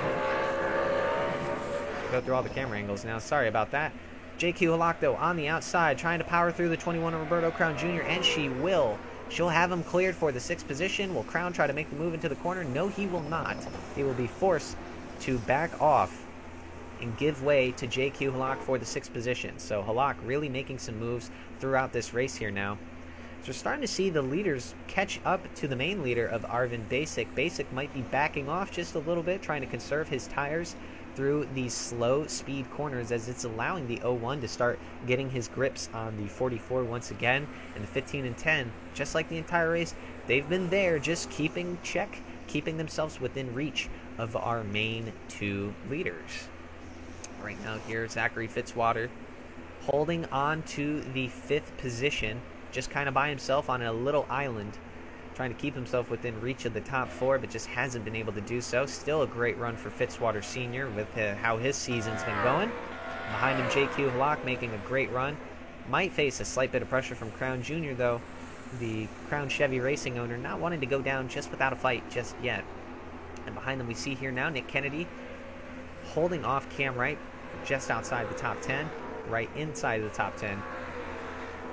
Go through all the camera angles now. Sorry about that. JQ Halak, though, on the outside, trying to power through the 21 of Roberto Crown Jr., and she will. She'll have him cleared for the 6th position. Will Crown try to make the move into the corner? No, he will not. He will be forced to back off and give way to JQ Halak for the 6th position. So Halak really making some moves throughout this race here now. So we're starting to see the leaders catch up to the main leader of Arvin Basic. Basic might be backing off just a little bit, trying to conserve his tires through these slow speed corners, as it's allowing the 01 to start getting his grips on the 44 once again. And the 15 and 10, just like the entire race, they've been there just keeping check, keeping themselves within reach of our main 2 leaders. Right now here, Zachary Fitzwater holding on to the 5th position, just kind of by himself on a little island, trying to keep himself within reach of the top 4, but just hasn't been able to do so. Still a great run for Fitzwater Sr. with how his season's been going. Behind him, JQ Halak making a great run. Might face a slight bit of pressure from Crown Jr., though. The Crown Chevy Racing owner not wanting to go down just without a fight just yet. And behind them we see here now Nick Kennedy holding off Cam Wright just outside the top 10, right inside of the top 10.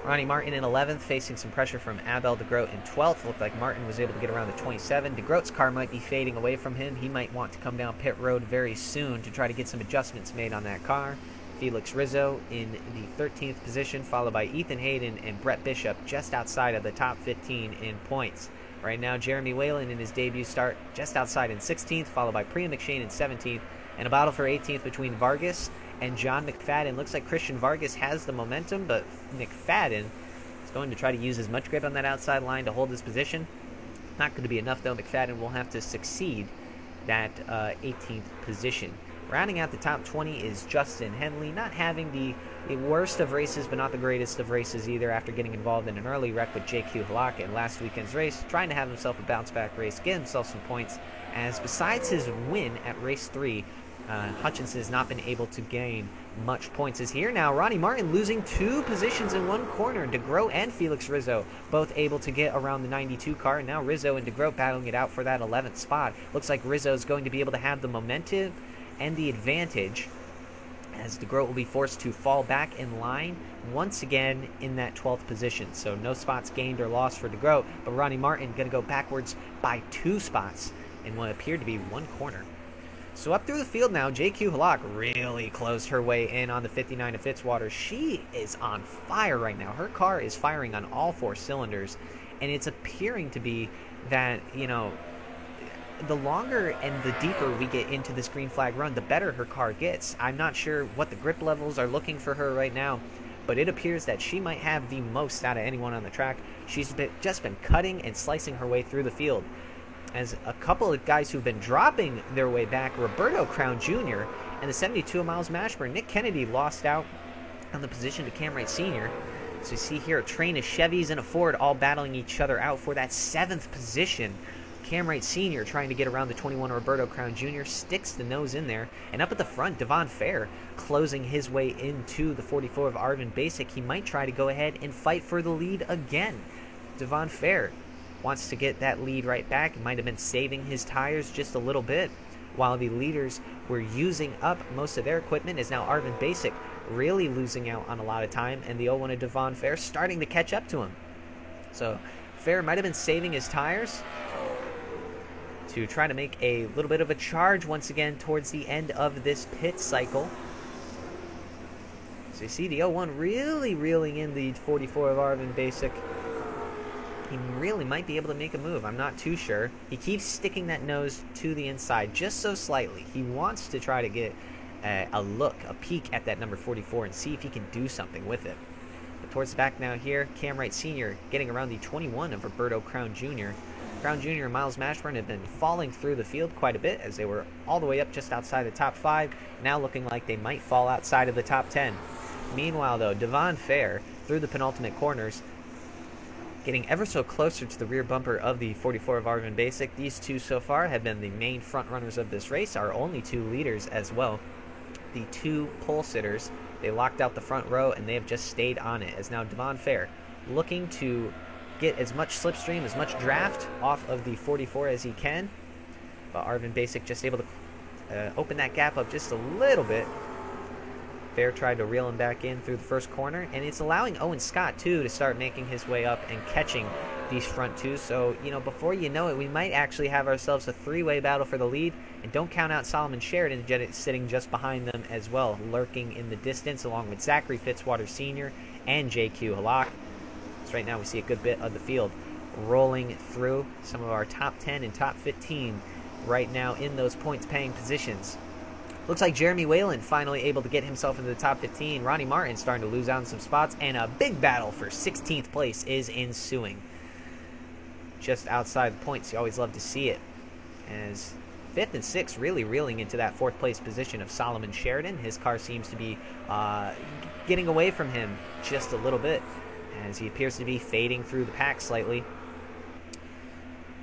Ronnie Martin in 11th, facing some pressure from Abel DeGroat in 12th. Looked like Martin was able to get around the 27. DeGroat's car might be fading away from him. He might want to come down pit road very soon to try to get some adjustments made on that car. Felix Rizzo in the 13th position, followed by Ethan Hayden and Brett Bishop just outside of the top 15 in points. Right now, Jeremy Whalen in his debut start just outside in 16th, followed by Priya McShane in 17th, and a battle for 18th between Vargas and John McFadden. Looks like Christian Vargas has the momentum, but McFadden is going to try to use as much grip on that outside line to hold his position. Not going to be enough, though. McFadden will have to succeed that 18th position. Rounding out the top 20 is Justin Henley, not having the worst of races, but not the greatest of races either, after getting involved in an early wreck with JQ Halak in last weekend's race, trying to have himself a bounce-back race, get himself some points, as besides his win at race 3, Hutchinson has not been able to gain much points. As here now, Ronnie Martin losing 2 positions in one corner. DeGroat and Felix Rizzo both able to get around the 92 car, and now Rizzo and DeGroat battling it out for that 11th spot. Looks like Rizzo is going to be able to have the momentum and the advantage, as DeGroat will be forced to fall back in line once again in that 12th position. So no spots gained or lost for DeGroat, but Ronnie Martin going to go backwards by 2 spots in what appeared to be one corner. So up through the field now, JQ Halak really closed her way in on the 59 of Fitzwater. She is on fire right now. Her car is firing on all 4 cylinders, and it's appearing to be that, you know, the longer and the deeper we get into this green flag run, the better her car gets. I'm not sure what the grip levels are looking for her right now, but it appears that she might have the most out of anyone on the track. She's just been cutting and slicing her way through the field, as a couple of guys who've been dropping their way back, Roberto Crown Jr. and the 72 of Miles Mashburn. Nick Kennedy lost out on the position to Cam Wright Sr. So you see here a train of Chevys and a Ford all battling each other out for that 7th position. Cam Wright Sr. trying to get around the 21 Roberto Crown Jr. sticks the nose in there. And up at the front, Devon Fair closing his way into the 44 of Arvin Basic. He might try to go ahead and fight for the lead again. Devon Fair wants to get that lead right back. He might have been saving his tires just a little bit while the leaders were using up most of their equipment. Is now Arvin Basic really losing out on a lot of time, and the 01 of Devon Fair starting to catch up to him. So Fair might have been saving his tires to try to make a little bit of a charge once again towards the end of this pit cycle. So you see the 01 really reeling in the 44 of Arvin Basic. he really might be able to make a move. I'm not too sure. He keeps sticking that nose to the inside just so slightly. He wants to try to get a look, a peek at that number 44 and see if he can do something with it. But towards the back now here, Cam Wright Sr. getting around the 21 of Roberto Crown Jr. Crown Jr. and Miles Mashburn have been falling through the field quite a bit as they were all the way up just outside the top 5, now looking like they might fall outside of the top 10. Meanwhile, though, Devon Fair through the penultimate corners, getting ever so closer to the rear bumper of the 44 of Arvin Basic. These two so far have been the main front runners of this race, our only 2 leaders as well. The 2 pole sitters, they locked out the front row and they have just stayed on it, as now Devon Fair looking to get as much slipstream, as much draft off of the 44 as he can. But Arvin Basic just able to open that gap up just a little bit. Fair tried to reel him back in through the first corner, and it's allowing Owen Scott, too, to start making his way up and catching these front 2. So, you know, before you know it, we might actually have ourselves a 3-way battle for the lead. And don't count out Solomon Sheridan sitting just behind them as well, lurking in the distance, along with Zachary Fitzwater Sr. and JQ Halak. So right now we see a good bit of the field rolling through. Some of our top 10 and top 15 right now in those points-paying positions. Looks like Jeremy Whalen finally able to get himself into the top 15. Ronnie Martin starting to lose out in some spots, and a big battle for 16th place is ensuing. Just outside the points, you always love to see it. As 5th and 6th really reeling into that 4th place position of Solomon Sheridan. His car seems to be getting away from him just a little bit, as he appears to be fading through the pack slightly.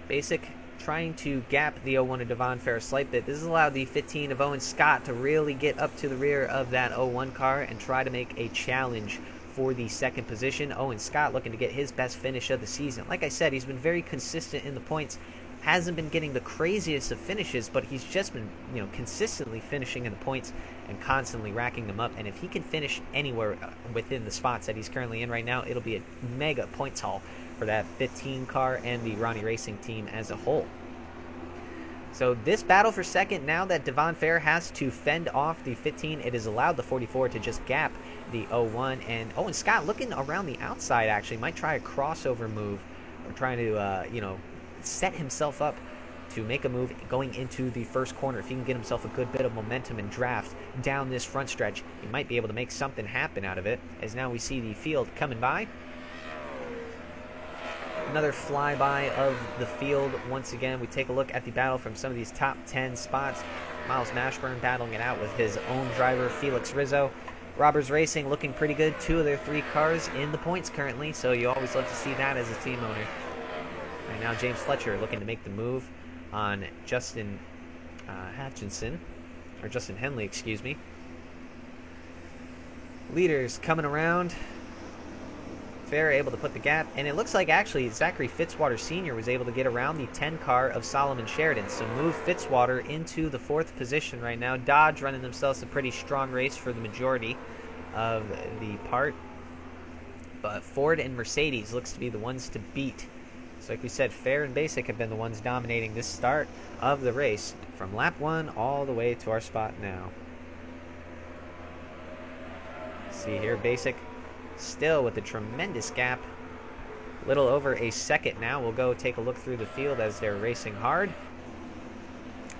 Basic trying to gap the 01 of Devon Fair a slight bit. This has allowed the 15 of Owen Scott to really get up to the rear of that 01 car and try to make a challenge for the 2nd position. Owen Scott looking to get his best finish of the season. Like I said, he's been very consistent in the points. Hasn't been getting the craziest of finishes, but he's just been, you know, consistently finishing in the points and constantly racking them up. And if he can finish anywhere within the spots that he's currently in right now, it'll be a mega points haul for that 15 car and the Ronnie Racing team as a whole. So this battle for 2nd, now that Devon Fair has to fend off the 15, it has allowed the 44 to just gap the 01. And Owen Scott looking around the outside, actually might try a crossover move, or trying to, you know, set himself up to make a move going into the first corner. If he can get himself a good bit of momentum and draft down this front stretch, he might be able to make something happen out of it, as now we see the field coming by. Another flyby of the field. Once again, we take a look at the battle from some of these top 10 spots. Miles Mashburn battling it out with his own driver, Felix Rizzo. Robbers Racing looking pretty good. 2 of their 3 cars in the points currently, so you always love to see that as a team owner. Right now, James Fletcher looking to make the move on Justin Justin Henley, excuse me. Leaders coming around. Fair able to put the gap, and it looks like actually Zachary Fitzwater Sr. was able to get around the 10 car of Solomon Sheridan, so move Fitzwater into the 4th position right now. Dodge running themselves a pretty strong race for the majority of the part, but Ford and Mercedes looks to be the ones to beat. So like we said, Fair and Basic have been the ones dominating this start of the race from lap 1 all the way to our spot now. See here, Basic still with a tremendous gap, a little over a second now. We'll go take a look through the field as they're racing hard.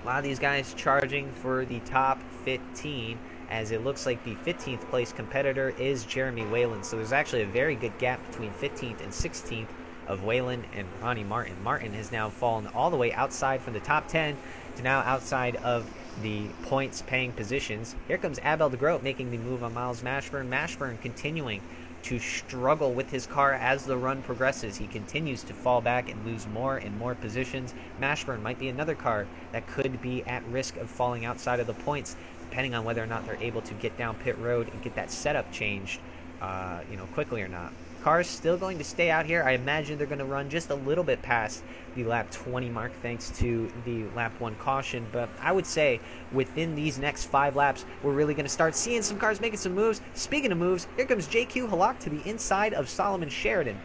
A lot of these guys charging for the top 15, as it looks like the 15th place competitor is Jeremy Whalen. So there's actually a very good gap between 15th and 16th of Whalen and Ronnie Martin. Martin has now fallen all the way outside from the top 10 to now outside of the points paying positions. Here comes Abel DeGroat making the move on Miles Mashburn. Mashburn continuing to struggle with his car as the run progresses. He continues to fall back and lose more and more positions. Mashburn might be another car that could be at risk of falling outside of the points, depending on whether or not they're able to get down pit road and get that setup changed, quickly or not. Cars still going to stay out here. I imagine they're going to run just a little bit past the lap 20 mark thanks to the lap 1 caution. But I would say within these next 5 laps, we're really going to start seeing some cars making some moves. Speaking of moves, here comes JQ Halak to the inside of Solomon Sheridan.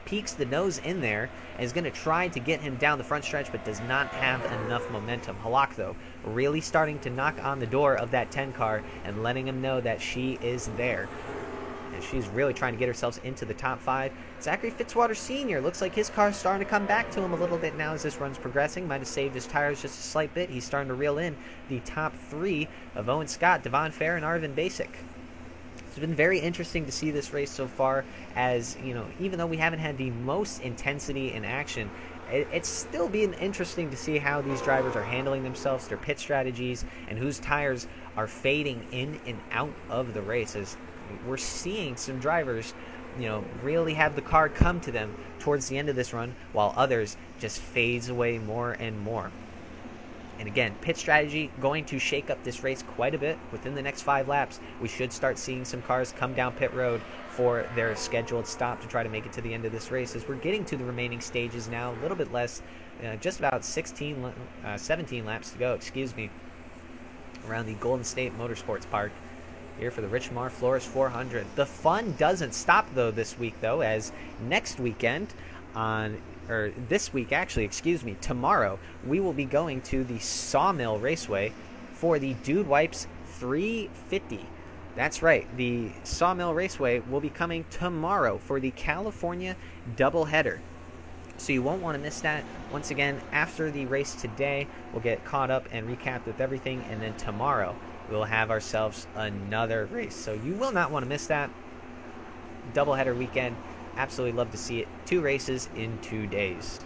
Peeks the nose in there and is going to try to get him down the front stretch, but does not have enough momentum. Halak, though, really starting to knock on the door of that 10 car and letting him know that she is there. And she's really trying to get herself into the top 5. Zachary Fitzwater Sr. looks like his car's starting to come back to him a little bit now as this run's progressing. Might have saved his tires just a slight bit. He's starting to reel in the top 3 of Owen Scott, Devon Fair, and Arvin Basic. It's been very interesting to see this race so far, as, you know, even though we haven't had the most intensity in action, it's still been interesting to see how these drivers are handling themselves, their pit strategies, and whose tires are fading in and out of the race, as we're seeing some drivers, you know, really have the car come to them towards the end of this run, while others just fades away more and more. And again, pit strategy going to shake up this race quite a bit. Within the next 5 laps, we should start seeing some cars come down pit road for their scheduled stop to try to make it to the end of this race, as we're getting to the remaining stages now, a little bit less, just about 17 laps to go, excuse me, around the Golden State Motorsports Park here for the Rich Mar Flores 400. The fun doesn't stop though this week, though, as next weekend this week actually, excuse me, tomorrow, we will be going to the Sawmill Raceway for the Dude Wipes 350. That's right, the Sawmill Raceway will be coming tomorrow for the California doubleheader. So you won't want to miss that. Once again, after the race today, we'll get caught up and recapped with everything, and then tomorrow we'll have ourselves another race. So you will not want to miss that. Doubleheader weekend. Absolutely love to see it. 2 races in 2 days.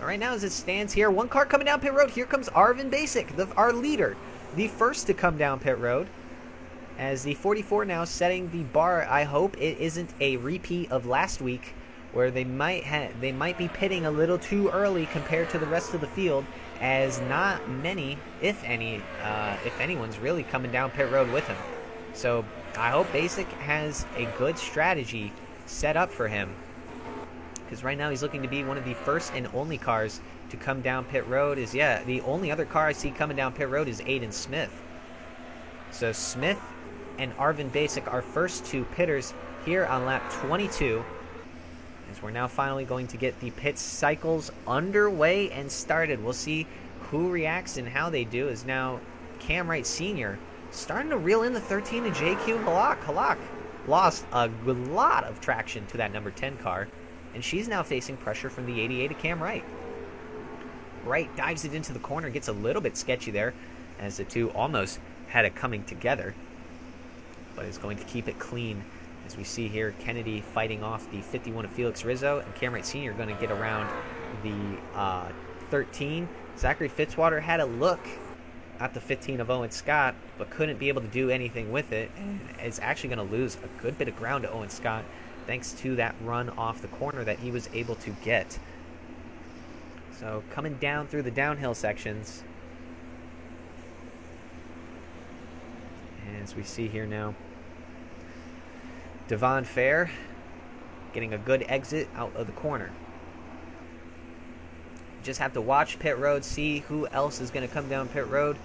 All right, now as it stands here, 1 car coming down pit road. Here comes Arvin Basic, our leader, the first to come down pit road. As the 44 now setting the bar. I hope it isn't a repeat of last week, where they might be pitting a little too early compared to the rest of the field, as not many, if anyone's really coming down pit road with him. So I hope Basic has a good strategy set up for him, because right now he's looking to be one of the first and only cars to come down pit road. The only other car I see coming down pit road is Aiden Smith. So Smith and Arvin Basic are first 2 pitters here on lap 22, as we're now finally going to get the pit cycles underway and started. We'll see who reacts and how they do, as now Cam Wright Sr. starting to reel in the 13 to JQ Halak. Halak lost a lot of traction to that number 10 car, and she's now facing pressure from the 88 of Cam Wright. Wright dives it into the corner, gets a little bit sketchy there, as the two almost had it coming together, but is going to keep it clean. As we see here, Kennedy fighting off the 51 of Felix Rizzo, and Cam Wright Sr. going to get around the 13. Zachary Fitzwater had a look at the 15 of Owen Scott, but couldn't be able to do anything with it, and is actually going to lose a good bit of ground to Owen Scott, thanks to that run off the corner that he was able to get. So coming down through the downhill sections, as we see here now, Devon Fair getting a good exit out of the corner. Just have to watch pit road, see who else is going to come down pit road.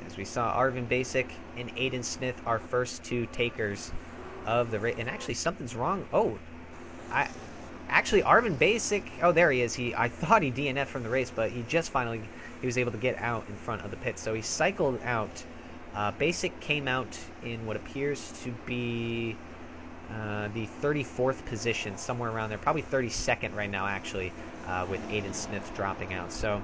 As we saw, Arvin Basic and Aiden Smith, our first 2 takers of the race. And actually, something's wrong. Actually, Arvin Basic, there he is. I thought he DNF'd from the race, but he was able to get out in front of the pit. So he cycled out. Basic came out in what appears to be the 34th position, somewhere around there, probably 32nd right now, actually, with Aiden Smith dropping out. So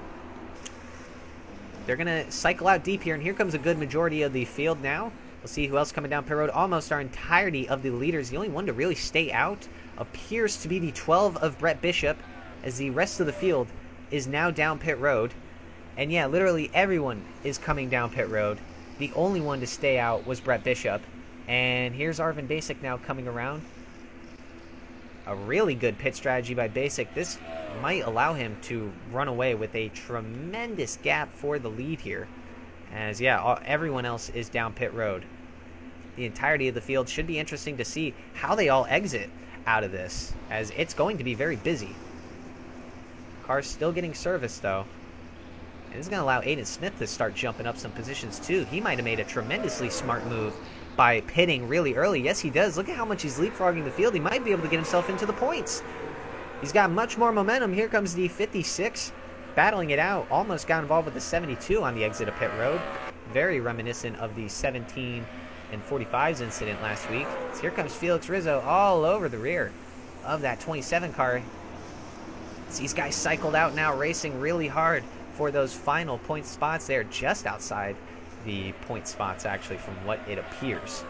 they're going to cycle out deep here, and here comes a good majority of the field now. We'll see who else coming down pit road. Almost our entirety of the leaders. The only one to really stay out appears to be the 12 of Brett Bishop, as the rest of the field is now down pit road. And yeah, literally everyone is coming down pit road. The only one to stay out was Brett Bishop. And here's Arvin Basic now coming around. A really good pit strategy by Basic. This might allow him to run away with a tremendous gap for the lead here. As, everyone else is down pit road. The entirety of the field should be interesting to see how they all exit out of this, as it's going to be very busy. Car's still getting serviced, though. And this is going to allow Aiden Smith to start jumping up some positions, too. He might have made a tremendously smart move by pitting really early. Yes, he does. Look at how much he's leapfrogging the field. He might be able to get himself into the points. He's got much more momentum. Here comes the 56, battling it out. Almost got involved with the 72 on the exit of pit road. Very reminiscent of the 17 and 45's incident last week. So here comes Felix Rizzo all over the rear of that 27 car. So these guys cycled out now, racing really hard for those final point spots. They're just outside the point spots, actually, from what it appears.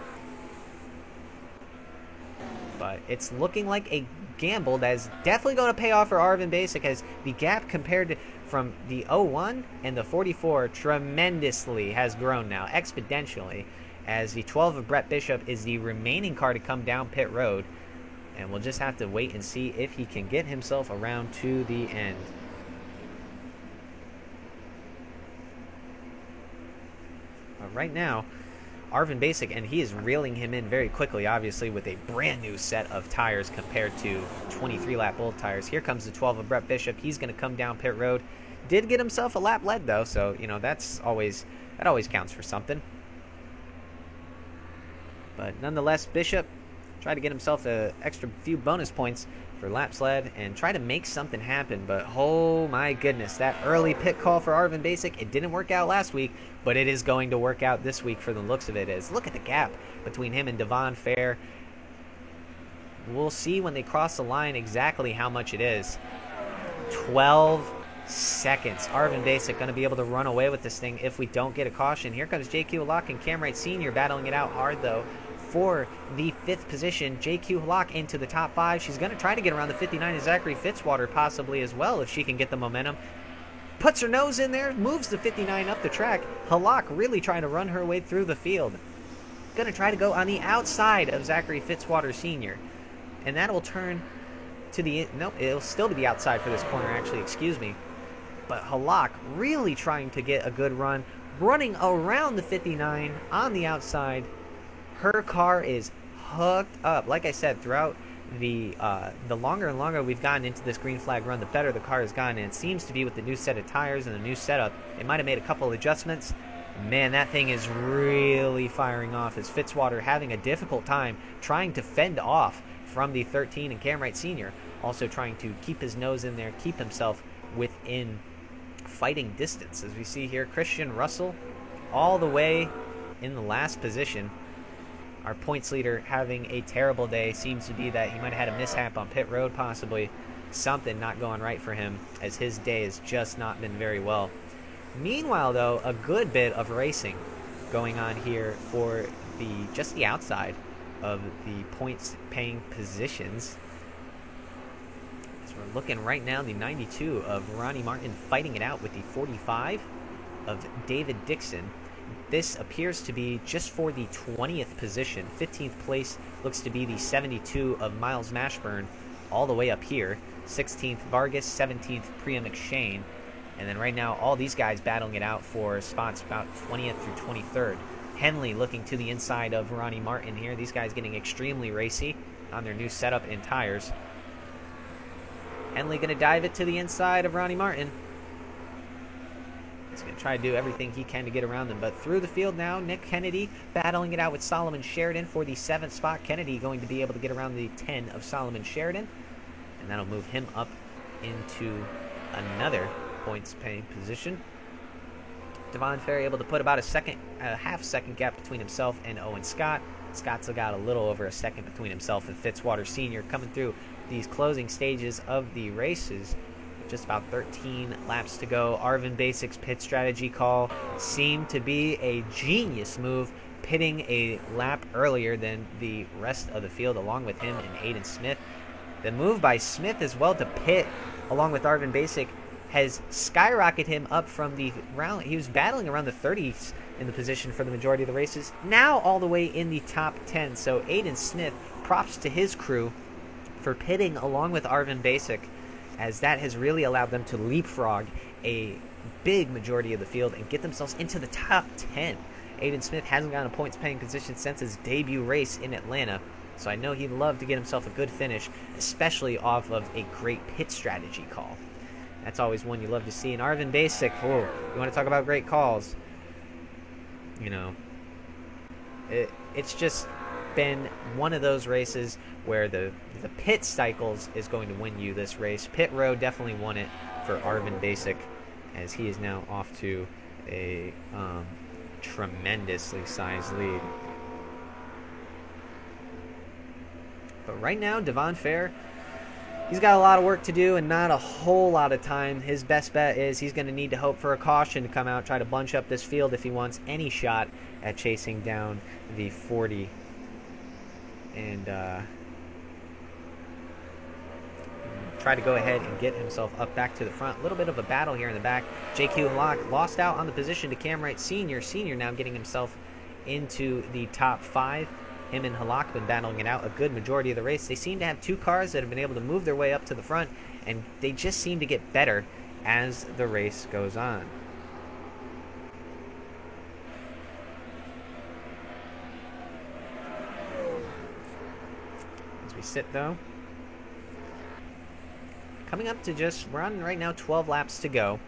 But it's looking like a gamble that is definitely going to pay off for Arvin Basic, as the gap compared to from the 01 and the 44 tremendously has grown now, exponentially, as the 12 of Brett Bishop is the remaining car to come down pit road. And we'll just have to wait and see if he can get himself around to the end. But right now, Arvin Basic, and he is reeling him in very quickly, obviously, with a brand new set of tires compared to 23-lap old tires. Here comes the 12 of Brett Bishop. He's going to come down pit road. Did get himself a lap lead, though, so, you know, that always counts for something. But nonetheless, Bishop tried to get himself an extra few bonus points for lap sled and try to make something happen. But oh my goodness, that early pit call for Arvin Basic, it didn't work out last week, but it is going to work out this week for the looks of it. Is look at the gap between him and Devon Fair. We'll see when they cross the line exactly how much it is. 12 seconds. Arvin Basic going to be able to run away with this thing if we don't get a caution. Here comes JQ Halak and Cam Wright Sr. battling it out hard, though, for the 5th position. JQ Halak into the top 5. She's going to try to get around the 59 of Zachary Fitzwater possibly as well if she can get the momentum. Puts her nose in there, moves the 59 up the track. Halak really trying to run her way through the field. Going to try to go on the outside of Zachary Fitzwater Sr. And that will turn to the... Nope, it'll still be outside for this corner, actually, excuse me. But Halak really trying to get a good run, running around the 59 on the outside. Her car is hooked up. Like I said, throughout the longer and longer we've gotten into this green flag run, the better the car has gotten. And it seems to be with the new set of tires and the new setup, they might have made a couple of adjustments. Man, that thing is really firing off, as Fitzwater having a difficult time trying to fend off from the 13 and Cam Wright Sr. Also trying to keep his nose in there, keep himself within fighting distance. As we see here, Christian Russell all the way in the last position. Our points leader having a terrible day. Seems to be that he might have had a mishap on pit road, possibly. Something not going right for him, as his day has just not been very well. Meanwhile, though, a good bit of racing going on here for just the outside of the points paying positions. So we're looking right now, the 92 of Ronnie Martin fighting it out with the 45 of David Dixon. This appears to be just for the 20th position. 15th place looks to be the 72 of Miles Mashburn all the way up here. 16th Vargas, 17th Priya McShane. And then right now, all these guys battling it out for spots about 20th through 23rd. Henley looking to the inside of Ronnie Martin here. These guys getting extremely racy on their new setup and tires. Henley going to dive it to the inside of Ronnie Martin. He's going to try to do everything he can to get around them. But through the field now, Nick Kennedy battling it out with Solomon Sheridan for the 7th spot. Kennedy going to be able to get around the 10 of Solomon Sheridan. And that'll move him up into another points paying position. Devon Fair able to put about a half-second gap between himself and Owen Scott. Scott's got a little over a second between himself and Fitzwater Sr. coming through these closing stages of the races. Just about 13 laps to go. Arvin Basic's pit strategy call seemed to be a genius move, pitting a lap earlier than the rest of the field along with him and Aiden Smith. The move by Smith as well to pit along with Arvin Basic has skyrocketed him up from the round. He was battling around the 30s in the position for the majority of the races. Now all the way in the top 10. So Aiden Smith, props to his crew for pitting along with Arvin Basic, as that has really allowed them to leapfrog a big majority of the field and get themselves into the top 10. Aiden Smith hasn't gotten a points-paying position since his debut race in Atlanta, so I know he'd love to get himself a good finish, especially off of a great pit strategy call. That's always one you love to see. And Arvin Basic, you want to talk about great calls? You know, it's just been one of those races where the pit cycles is going to win you this race. Pit road definitely won it for Arvin Basic, as he is now off to a tremendously sized lead. But right now, Devon Fair, he's got a lot of work to do and not a whole lot of time. His best bet is he's going to need to hope for a caution to come out, try to bunch up this field if he wants any shot at chasing down the 40. And try to go ahead and get himself up back to the front. A little bit of a battle here in the back. JQ Halak lost out on the position to Cam Wright Sr. Sr. now getting himself into the top 5. Him and Halak been battling it out a good majority of the race. They seem to have 2 cars that have been able to move their way up to the front, and they just seem to get better as the race goes on. As we sit, though, coming up to we're on right now 12 laps to go.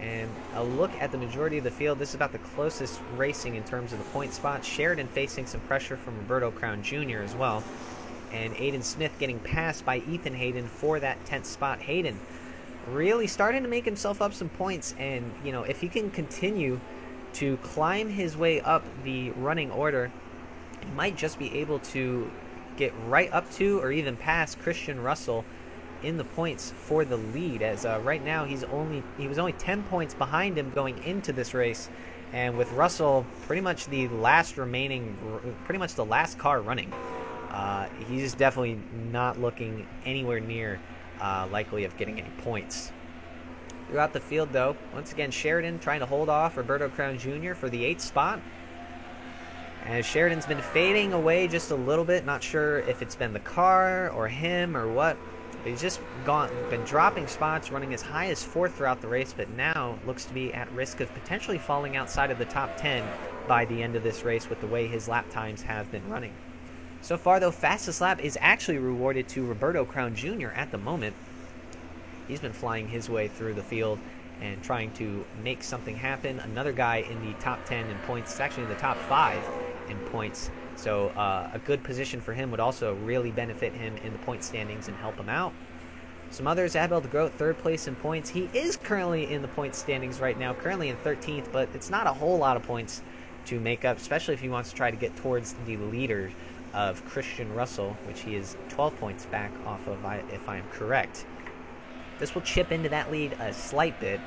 And a look at the majority of the field, this is about the closest racing in terms of the point spots. Sheridan facing some pressure from Roberto Crown Jr. as well. And Aiden Smith getting passed by Ethan Hayden for that 10th spot. Hayden really starting to make himself up some points. And, you know, if he can continue to climb his way up the running order, he might just be able to get right up to or even past Christian Russell in the points for the lead, as right now he was only 10 points behind him going into this race, and with Russell pretty much the last car running, he's definitely not looking anywhere near likely of getting any points. Throughout the field, though, once again Sheridan trying to hold off Roberto Crown Jr. for the 8th spot. As Sheridan's been fading away just a little bit, not sure if it's been the car or him or what. He's just been dropping spots, running as high as 4th throughout the race, but now looks to be at risk of potentially falling outside of the top 10 by the end of this race with the way his lap times have been running. So far, though, fastest lap is actually rewarded to Roberto Crown Jr. at the moment. He's been flying his way through the field and trying to make something happen. Another guy in the top 10 in points, it's actually in the top 5 in points. So a good position for him would also really benefit him in the point standings and help him out. Some others, Abel de Groot, 3rd place in points. He is currently in the point standings right now, currently in 13th, but it's not a whole lot of points to make up, especially if he wants to try to get towards the leader of Christian Russell, which he is 12 points back off of, if I am correct. This will chip into that lead a slight bit,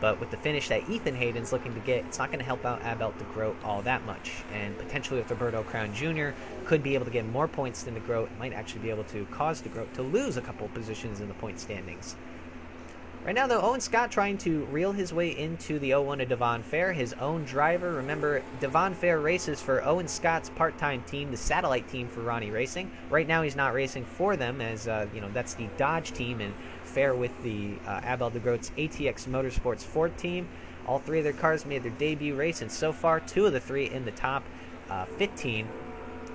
but with the finish that Ethan Hayden's looking to get, it's not going to help out Abel de Groot all that much. And potentially with Roberto Crown Jr. could be able to get more points than de Groot. It might actually be able to cause de Groot to lose a couple positions in the point standings. Right now, though, Owen Scott trying to reel his way into the 01 of Devon Fair, his own driver. Remember, Devon Fair races for Owen Scott's part-time team, the satellite team for Ronnie Racing. Right now, he's not racing for them, as that's the Dodge team, and Fair with the Abel de Groot's ATX Motorsports Ford team. All 3 of their cars made their debut race, and so far 2 of the 3 in the top 15.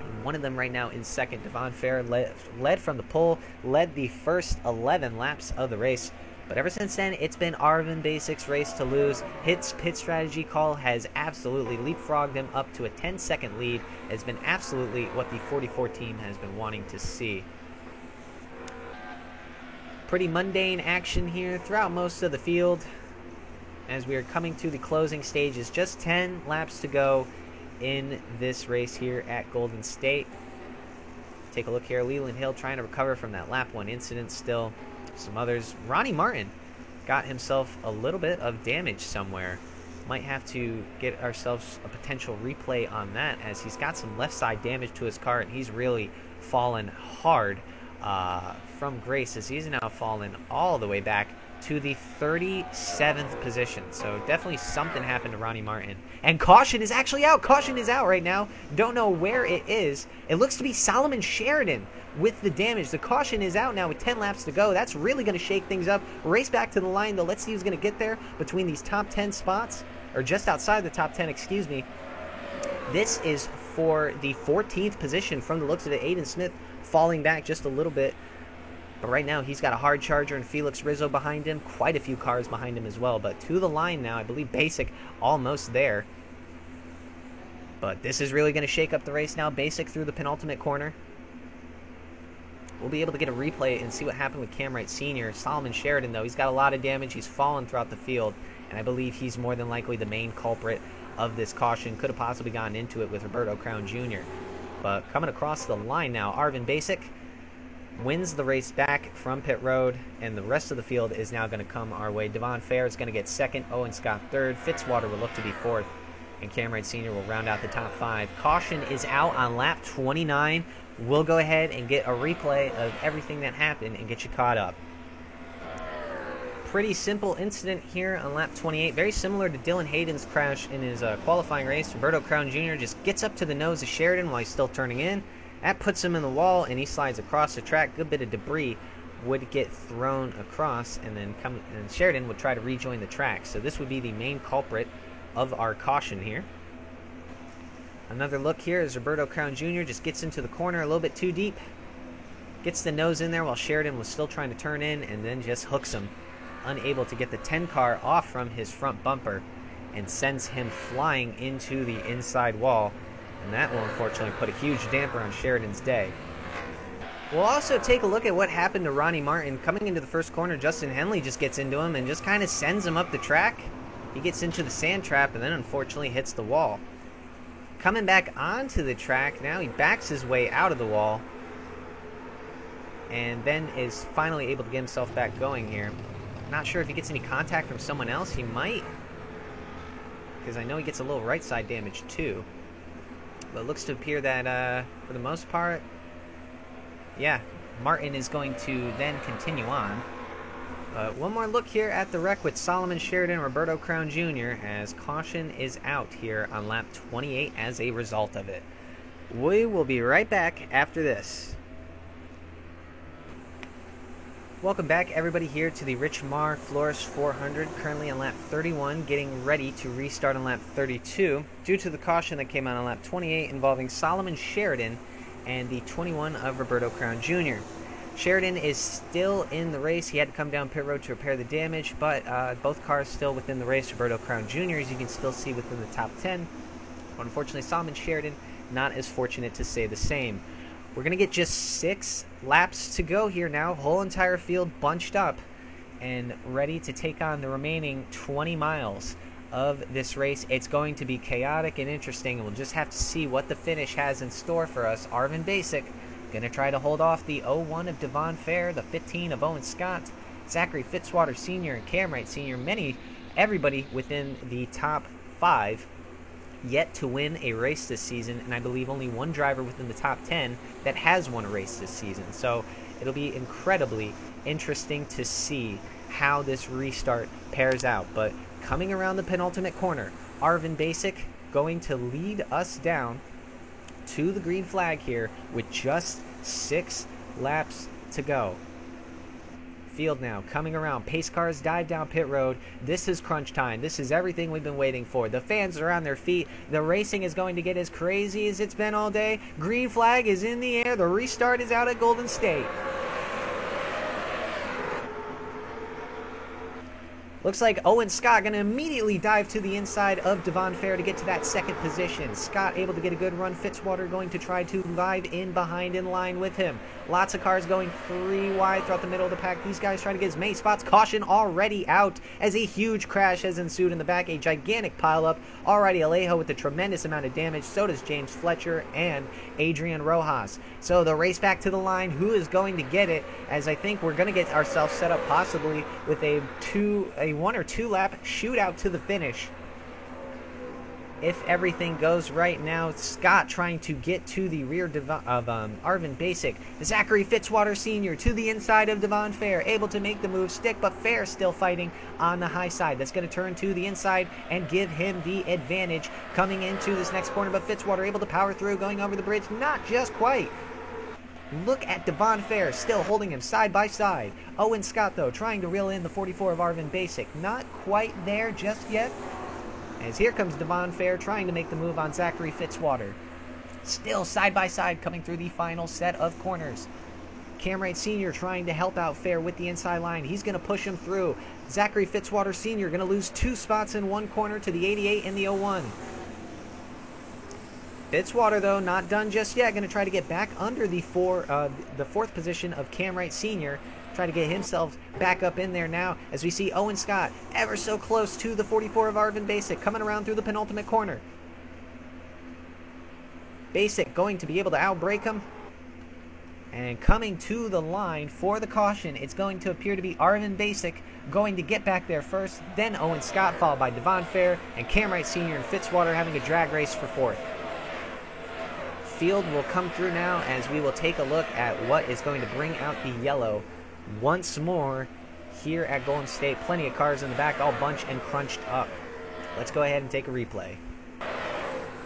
And one of them right now in second. Devon Fair led from the pole, led the first 11 laps of the race. But ever since then, it's been Arvin Basic's race to lose. His pit strategy call has absolutely leapfrogged him up to a 10-second lead. It's been absolutely what the 44 team has been wanting to see. Pretty mundane action here throughout most of the field as we are coming to the closing stages. Just 10 laps to go in this race here at Golden State. Take a look here. Leland Hill trying to recover from that lap 1 incident still. Some others. Ronnie Martin got himself a little bit of damage somewhere. Might have to get ourselves a potential replay on that, as he's got some left side damage to his car, and he's really fallen hard from grace, as he's now fallen all the way back to the 37th position. So definitely something happened to Ronnie Martin. And caution is actually out. Caution is out right now. Don't know where it is. It looks to be Solomon Sheridan with the damage. The caution is out now with 10 laps to go. That's really going to shake things up. Race back to the line, though. Let's see who's going to get there between these top 10 spots, or just outside the top 10, excuse me. This is for the 14th position from the looks of it. Aiden Smith falling back just a little bit. But right now, he's got a hard charger and Felix Rizzo behind him. Quite a few cars behind him as well. But to the line now, I believe Basic almost there. But this is really going to shake up the race now. Basic through the penultimate corner. We'll be able to get a replay and see what happened with Cam Wright Sr. Solomon Sheridan, though, he's got a lot of damage. He's fallen throughout the field. And I believe he's more than likely the main culprit of this caution. Could have possibly gotten into it with Roberto Crown Jr. But coming across the line now, Arvin Basic wins the race back from pit road, and the rest of the field is now going to come our way. Devon Fair is going to get second, Owen Scott third, Fitzwater will look to be fourth, and Cam Wright Sr. will round out the top 5. Caution is out on lap 29. We'll go ahead and get a replay of everything that happened and get you caught up. Pretty simple incident here on lap 28, very similar to Dylan Hayden's crash in his qualifying race. Roberto Crown Jr. just gets up to the nose of Sheridan while he's still turning in. That puts him in the wall, and he slides across the track. Good bit of debris would get thrown across, and then Sheridan would try to rejoin the track. So this would be the main culprit of our caution here. Another look here as Roberto Crown Jr. just gets into the corner a little bit too deep. Gets the nose in there while Sheridan was still trying to turn in, and then just hooks him. Unable to get the 10 car off from his front bumper, and sends him flying into the inside wall. And that will unfortunately put a huge damper on Sheridan's day. We'll also take a look at what happened to Ronnie Martin. Coming into the first corner, Justin Henley just gets into him and just kind of sends him up the track. He gets into the sand trap and then unfortunately hits the wall. Coming back onto the track, now he backs his way out of the wall, and then is finally able to get himself back going here. Not sure if he gets any contact from someone else. He might, because I know he gets a little right side damage too. But it looks to appear that for the most part, yeah, Martin is going to then continue on. One more look here at the wreck with Solomon Sheridan and Roberto Crown Jr. as caution is out here on lap 28 as a result of it. We will be right back after this. Welcome back, everybody, here to the Rich Marr Flores 400, currently on lap 31, getting ready to restart on lap 32, due to the caution that came out on lap 28 involving Solomon Sheridan and the 21 of Roberto Crown Jr. Sheridan is still in the race. He had to come down pit road to repair the damage, but both cars still within the race. Roberto Crown Jr., as you can still see, within the top 10. But unfortunately, Solomon Sheridan not as fortunate to say the same. We're going to get just 6 laps to go here now. Whole entire field bunched up and ready to take on the remaining 20 miles of this race. It's going to be chaotic and interesting, and we'll just have to see what the finish has in store for us. Arvin Basic going to try to hold off the 01 of Devon Fair, the 15 of Owen Scott, Zachary Fitzwater Sr. and Cam Wright Sr. Everybody within the top 5 yet to win a race this season, and I believe only one driver within the top 10 that has won a race this season. So it'll be incredibly interesting to see how this restart pairs out. But coming around the penultimate corner, Arvin Basic going to lead us down to the green flag here with just 6 laps to go. Field now coming around. Pace cars dive down pit road. This is crunch time. This is everything we've been waiting for. The fans are on their feet. The racing is going to get as crazy as it's been all day. Green flag is in the air. The restart is out at Golden State. Looks like Owen Scott going to immediately dive to the inside of Devon Fair to get to that second position. Scott able to get a good run. Fitzwater going to try to dive in behind in line with him. Lots of cars going 3 wide throughout the middle of the pack. These guys trying to get as many spots. Caution already out as a huge crash has ensued in the back. A gigantic pileup. Already Alejo with a tremendous amount of damage. So does James Fletcher and Adrian Rojas. So the race back to the line. Who is going to get it? As I think we're going to get ourselves set up possibly with a 1 or 2 lap shootout to the finish. If everything goes right now, Scott trying to get to the rear of Arvin Basic. Zachary Fitzwater Sr. to the inside of Devon Fair, able to make the move stick, but Fair still fighting on the high side. That's going to turn to the inside and give him the advantage coming into this next corner, but Fitzwater able to power through, going over the bridge, not just quite. Look at Devon Fair still holding him side by side. Owen Scott, though, trying to reel in the 44 of Arvin Basic. Not quite there just yet. As here comes Devon Fair trying to make the move on Zachary Fitzwater. Still side by side coming through the final set of corners. Cam Wright Sr. trying to help out Fair with the inside line. He's going to push him through. Zachary Fitzwater Sr. going to lose 2 spots in one corner to the 88 and the 01. Fitzwater, though, not done just yet. Going to try to get back under the 4th position of Cam Wright Sr. Try to get himself back up in there now as we see Owen Scott ever so close to the 44 of Arvin Basic coming around through the penultimate corner. Basic going to be able to outbrake him. And coming to the line for the caution, it's going to appear to be Arvin Basic going to get back there first, then Owen Scott, followed by Devon Fair, and Cam Wright Sr. and Fitzwater having a drag race for fourth. Field will come through now as we will take a look at what is going to bring out the yellow once more here at Golden State. Plenty of cars in the back, all bunched and crunched up. Let's go ahead and take a replay.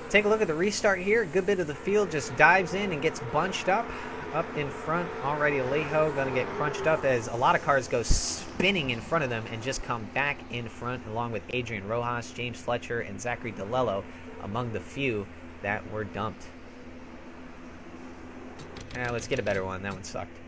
Take a look at the restart here. A good bit of the field just dives in and gets bunched up. Up in front, already Alejo going to get crunched up as a lot of cars go spinning in front of them and just come back in front, along with Adrian Rojas, James Fletcher, and Zachary DeLello among the few that were dumped. Now let's get a better one. That one sucked.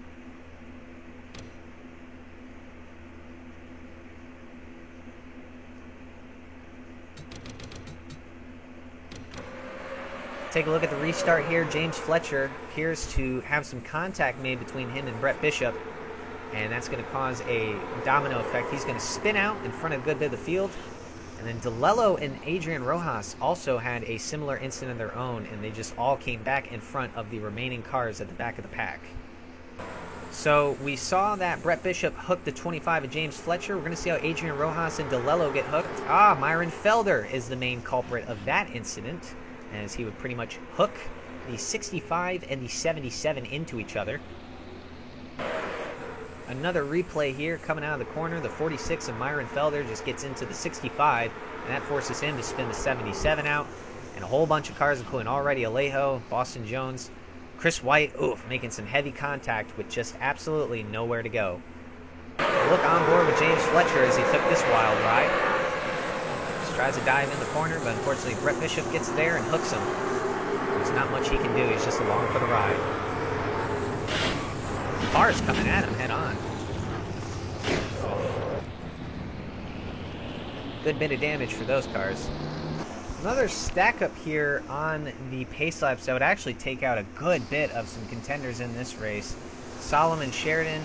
Take a look at the restart here. James Fletcher appears to have some contact made between him and Brett Bishop, and that's going to cause a domino effect. He's going to spin out in front of a good bit of the field, and then DeLello and Adrian Rojas also had a similar incident of their own, and they just all came back in front of the remaining cars at the back of the pack. So we saw that Brett Bishop hooked the 25 of James Fletcher. We're going to see how Adrian Rojas and DeLello get hooked. Myron Felder is the main culprit of that incident, as he would pretty much hook the 65 and the 77 into each other. Another replay here coming out of the corner. The 46 of Myron Felder just gets into the 65, and that forces him to spin the 77 out. And a whole bunch of cars, including already Alejo, Boston Jones, Chris White, making some heavy contact with just absolutely nowhere to go. Look on board with James Fletcher as he took this wild ride. Tries to dive in the corner, but unfortunately Brett Bishop gets there and hooks him. There's not much he can do. He's just along for the ride. Cars coming at him head on. Good bit of damage for those cars. Another stack up here on the pace laps that would actually take out a good bit of some contenders in this race. Solomon Sheridan,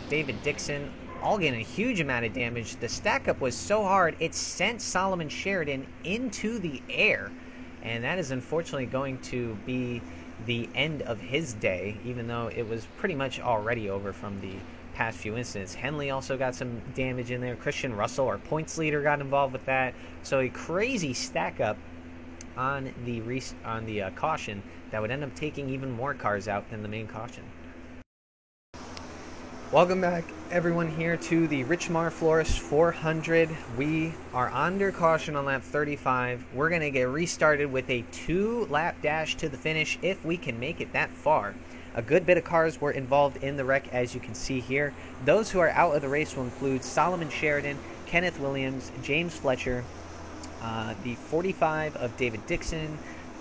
David Dixon, all getting a huge amount of damage. The stack up was so hard it sent Solomon Sheridan into the air, and that is unfortunately going to be the end of his day, even though it was pretty much already over from the past few incidents. Henley also got some damage in there. Christian Russell, our points leader, got involved with that. So a crazy stack up on the caution that would end up taking even more cars out than the main caution. Welcome back, everyone, here to the Richmar Flores 400. We are under caution on lap 35. We're going to get restarted with a 2-lap dash to the finish if we can make it that far. A good bit of cars were involved in the wreck, as you can see here. Those who are out of the race will include Solomon Sheridan, Kenneth Williams, James Fletcher, the 45 of David Dixon,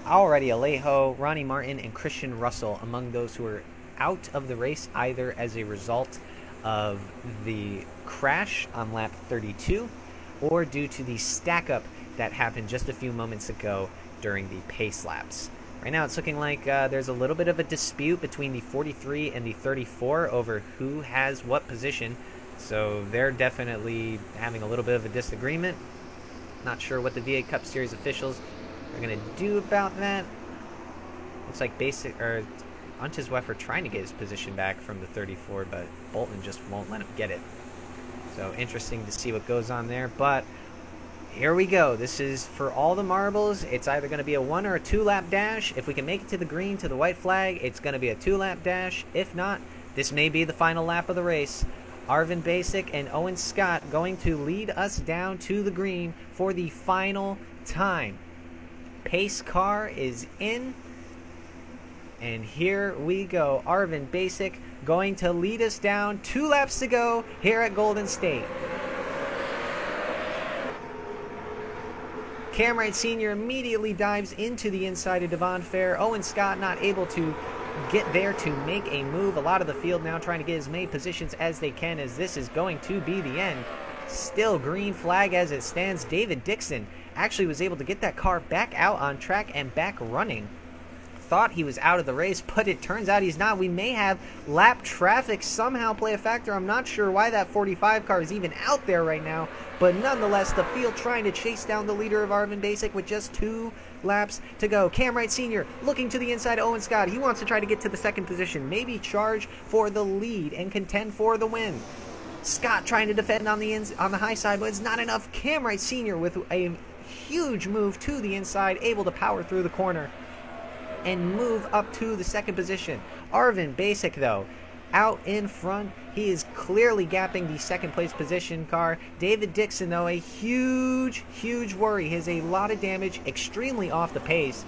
already Alejo, Ronnie Martin, and Christian Russell among those who are out of the race either as a result of the crash on lap 32 or due to the stack up that happened just a few moments ago during the pace laps. Right now it's looking like there's a little bit of a dispute between the 43 and the 34 over who has what position, so they're definitely having a little bit of a disagreement. Not sure what the V8 Cup Series officials are going to do about that. Looks like Antjes Weffer trying to get his position back from the 34, but Bolton just won't let him get it. So interesting to see what goes on there, but here we go. This is for all the marbles. It's either going to be a 1 or a 2-lap dash. If we can make it to the green, to the white flag, it's going to be a 2-lap dash. If not, this may be the final lap of the race. Arvin Basic and Owen Scott going to lead us down to the green for the final time. Pace car is in. And here we go. Arvin Basic going to lead us down. 2 laps to go here at Golden State. Cam Wright Sr. immediately dives into the inside of Devon Fair. Owen Scott not able to get there to make a move. A lot of the field now trying to get as many positions as they can, as this is going to be the end. Still green flag as it stands. David Dixon actually was able to get that car back out on track and back running. Thought he was out of the race, but it turns out he's not. We may have lap traffic somehow play a factor. I'm not sure why that 45 car is even out there right now, but nonetheless, the field trying to chase down the leader of Arvin Basic with just 2 laps to go. Cam Wright Sr. looking to the inside. Owen Scott, he wants to try to get to the second position, maybe charge for the lead and contend for the win. Scott trying to defend on the high side, but it's not enough. Cam Wright Sr. with a huge move to the inside, able to power through the corner and move up to the second position. Arvin Basic, though, out in front. He is clearly gapping the second place position car. David Dixon, though, a huge worry. He has a lot of damage, extremely off the pace,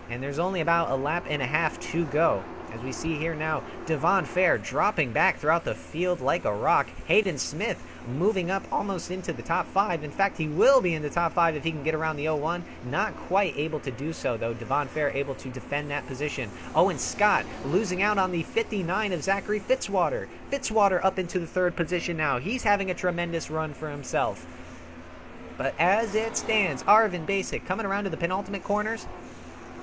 and there's only about a lap and a half to go. As we see here now, Devon Fair dropping back throughout the field like a rock. Hayden Smith moving up almost into the top 5. In fact, he will be in the top 5 if he can get around the 01. Not quite able to do so, though. Devon Fair able to defend that position. Owen Scott losing out on the 59 of Zachary Fitzwater. Fitzwater up into the third position now. He's having a tremendous run for himself. But as it stands, Arvin Basic coming around to the penultimate corners.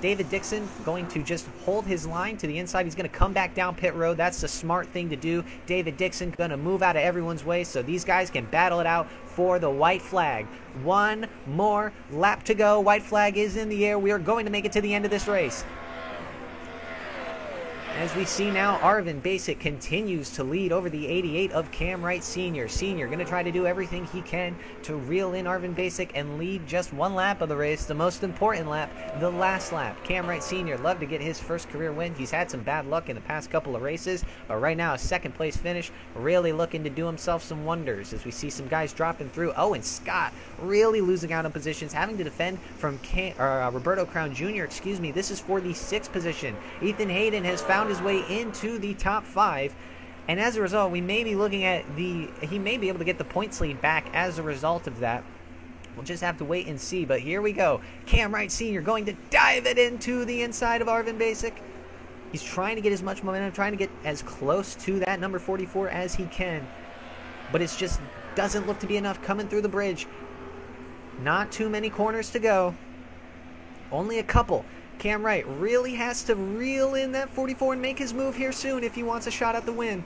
David Dixon going to just hold his line to the inside. He's going to come back down pit road. That's the smart thing to do. David Dixon going to move out of everyone's way so these guys can battle it out for the white flag. One more lap to go. White flag is in the air. We are going to make it to the end of this race. As we see now, Arvin Basic continues to lead over the 88 of Cam Wright Sr. Sr. going to try to do everything he can to reel in Arvin Basic and lead just one lap of the race, the most important lap, the last lap. Cam Wright Sr. loved to get his first career win. He's had some bad luck in the past couple of races, but right now a second place finish, really looking to do himself some wonders as we see some guys dropping through. Owen Scott really losing out on positions, having to defend from Roberto Crown Jr. This is for the 6th position. Ethan Hayden has found his way into the top 5, and as a result we may be looking at he may be able to get the points lead back as a result of that. We'll just have to wait and see, but here we go. Cam Wright Sr. going to dive it into the inside of Arvin Basic. He's trying to get as much momentum, trying to get as close to that number 44 as he can, but it just doesn't look to be enough coming through the bridge. Not too many corners to go, only a couple. Cam Wright really has to reel in that 44 and make his move here soon if he wants a shot at the win.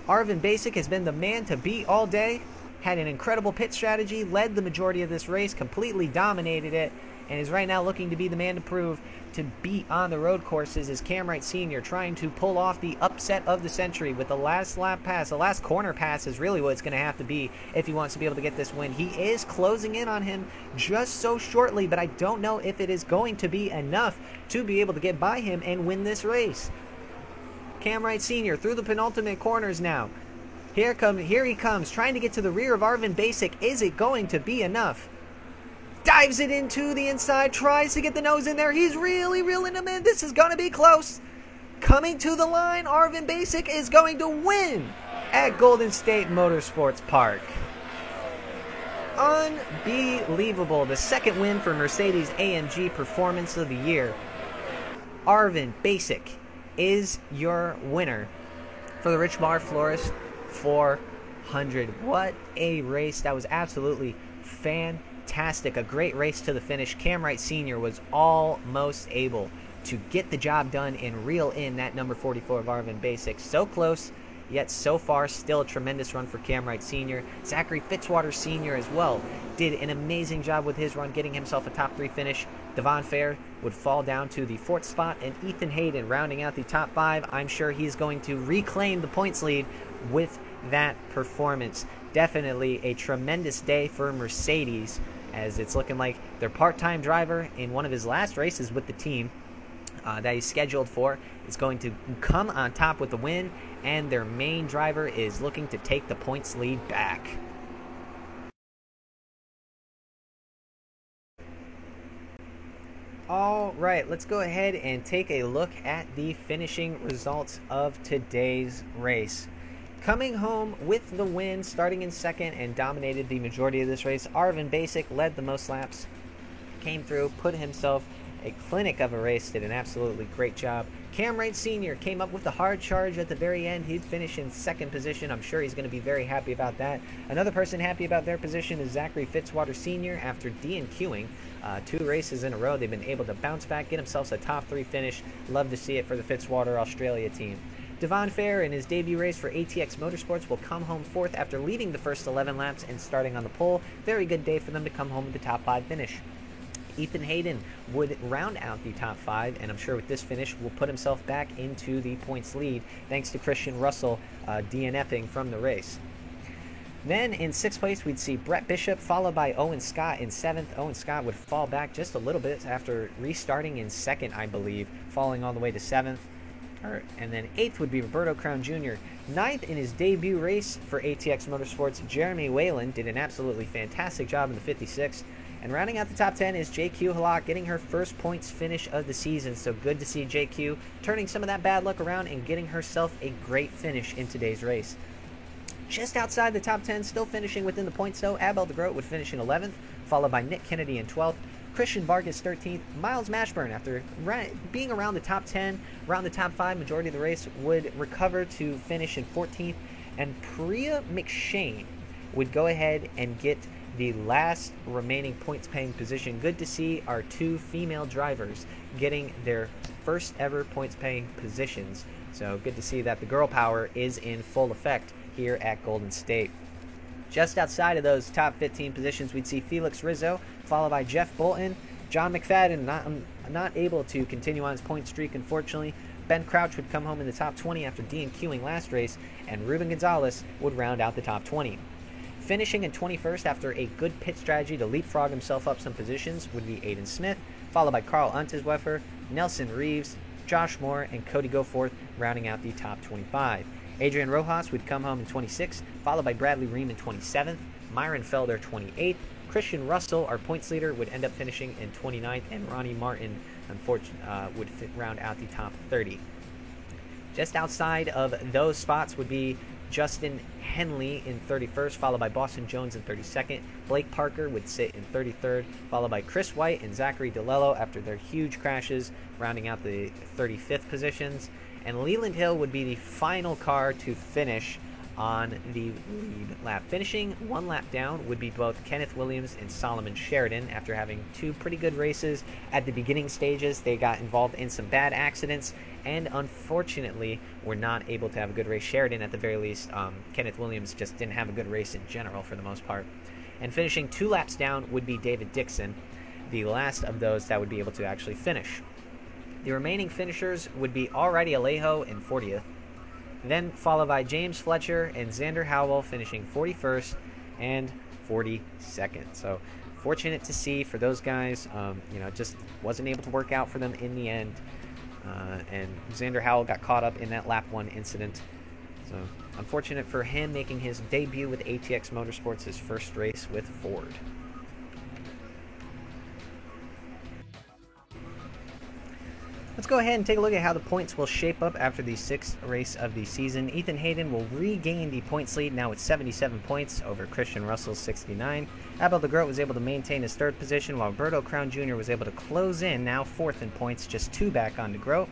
Arvin Basic has been the man to beat all day, had an incredible pit strategy, led the majority of this race, completely dominated it, and is right now looking to be the man to prove to beat on the road courses. Is Cam Wright Sr. trying to pull off the upset of the century with the last lap pass. The last corner pass is really what it's going to have to be if he wants to be able to get this win. He is closing in on him just so shortly, but I don't know if it is going to be enough to be able to get by him and win this race. Cam Wright Sr. through the penultimate corners now. Here he comes, trying to get to the rear of Arvin Basic. Is it going to be enough? Dives it into the inside, tries to get the nose in there. He's really reeling him in. This is going to be close. Coming to the line, Arvin Basic is going to win at Golden State Motorsports Park. Unbelievable. The second win for Mercedes-AMG Performance of the Year. Arvin Basic is your winner for the Rich Bar Flores 400. What a race. That was absolutely fantastic. A great race to the finish. Cam Wright Sr. was almost able to get the job done and reel in that number 44 of Arvin Basic. So close, yet so far still a tremendous run for Cam Wright Sr. Zachary Fitzwater Sr. as well did an amazing job with his run, getting himself a top 3 finish. Devon Fair would fall down to the 4th spot, and Ethan Hayden rounding out the top 5. I'm sure he's going to reclaim the points lead with that performance. Definitely a tremendous day for Mercedes, as it's looking like their part-time driver in one of his last races with the team that he's scheduled for is going to come on top with the win, and their main driver is looking to take the points lead back. All right, let's go ahead and take a look at the finishing results of today's race. Coming home with the win, starting in second and dominated the majority of this race, Arvin Basic led the most laps, came through, put himself a clinic of a race, did an absolutely great job. Cam Wright Sr. came up with the hard charge at the very end. He'd finish in second position. I'm sure he's going to be very happy about that. Another person happy about their position is Zachary Fitzwater Sr. After DNQing 2 races in a row, they've been able to bounce back, get themselves a top 3 finish. Love to see it for the Fitzwater Australia team. Devon Fair, in his debut race for ATX Motorsports, will come home 4th after leading the first 11 laps and starting on the pole. Very good day for them to come home with the top 5 finish. Ethan Hayden would round out the top 5, and I'm sure with this finish will put himself back into the points lead thanks to Christian Russell DNFing from the race. Then in 6th place, we'd see Brett Bishop, followed by Owen Scott in 7th. Owen Scott would fall back just a little bit after restarting in 2nd, I believe, falling all the way to 7th. And then 8th would be Roberto Crown Jr. 9th in his debut race for ATX Motorsports, Jeremy Whalen did an absolutely fantastic job in the 56. And rounding out the top 10 is JQ Halak, getting her first points finish of the season. So good to see JQ turning some of that bad luck around and getting herself a great finish in today's race. Just outside the top 10, still finishing within the points though, Abel DeGroat would finish in 11th, followed by Nick Kennedy in 12th, Christian Vargas 13th, Miles Mashburn, after being around the top 10, around the top 5 majority of the race, would recover to finish in 14th, and Priya McShane would go ahead and get the last remaining points paying position. Good to see our 2 female drivers getting their first ever points paying positions. So good to see that the girl power is in full effect here at Golden State. Just outside of those top 15 positions, we'd see Felix Rizzo, followed by Jeff Bolton. John McFadden not able to continue on his point streak, unfortunately. Ben Crouch would come home in the top 20 after DNQing last race, and Ruben Gonzalez would round out the top 20. Finishing in 21st after a good pit strategy to leapfrog himself up some positions would be Aiden Smith, followed by Carl Unterwefer, Nelson Reeves, Josh Moore, and Cody Goforth, rounding out the top 25. Adrian Rojas would come home in 26th, followed by Bradley Ream in 27th, Myron Felder 28th, Christian Russell, our points leader, would end up finishing in 29th, and Ronnie Martin, would round out the top 30. Just outside of those spots would be Justin Henley in 31st, followed by Boston Jones in 32nd. Blake Parker would sit in 33rd, followed by Chris White and Zachary DeLello after their huge crashes, rounding out the 35th positions. And Leland Hill would be the final car to finish on the lead lap. Finishing 1 lap down would be both Kenneth Williams and Solomon Sheridan. After having 2 pretty good races at the beginning stages, they got involved in some bad accidents and unfortunately were not able to have a good race. Sheridan at the very least. Kenneth Williams just didn't have a good race in general for the most part. And finishing 2 laps down would be David Dixon, the last of those that would be able to actually finish. The remaining finishers would be Alrighty Alejo in 40th, then followed by James Fletcher and Xander Howell finishing 41st and 42nd. So fortunate to see for those guys. Just wasn't able to work out for them in the end. And Xander Howell got caught up in that lap 1 incident. So unfortunate for him making his debut with ATX Motorsports, his first race with Ford. Let's go ahead and take a look at how the points will shape up after the 6th race of the season. Ethan Hayden will regain the points lead now with 77 points over Christian Russell's 69. Abel DeGroat was able to maintain his 3rd position, while Roberto Crown Jr. was able to close in, now 4th in points, just 2 back on DeGroat.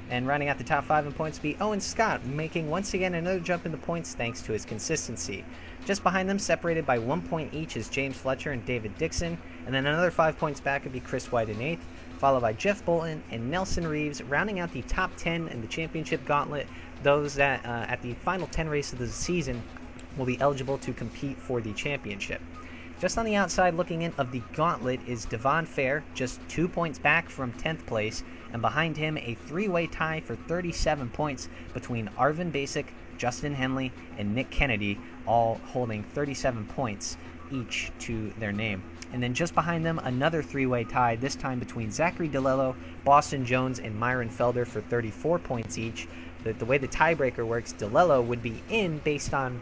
And rounding out the top 5 in points be Owen Scott, making once again another jump in the points thanks to his consistency. Just behind them, separated by 1 point each, is James Fletcher and David Dixon, and then another 5 points back would be Chris White in 8th, followed by Jeff Bolton and Nelson Reeves, rounding out the top 10 in the championship gauntlet. Those that at the final 10 races of the season will be eligible to compete for the championship. Just on the outside looking in of the gauntlet is Devon Fair, just 2 points back from 10th place, and behind him a 3-way tie for 37 points between Arvin Basic, Justin Henley, and Nick Kennedy, all holding 37 points each to their name. And then just behind them, another 3-way tie, this time between Zachary DeLello, Boston Jones, and Myron Felder for 34 points each. The way the tiebreaker works, DeLello would be in based on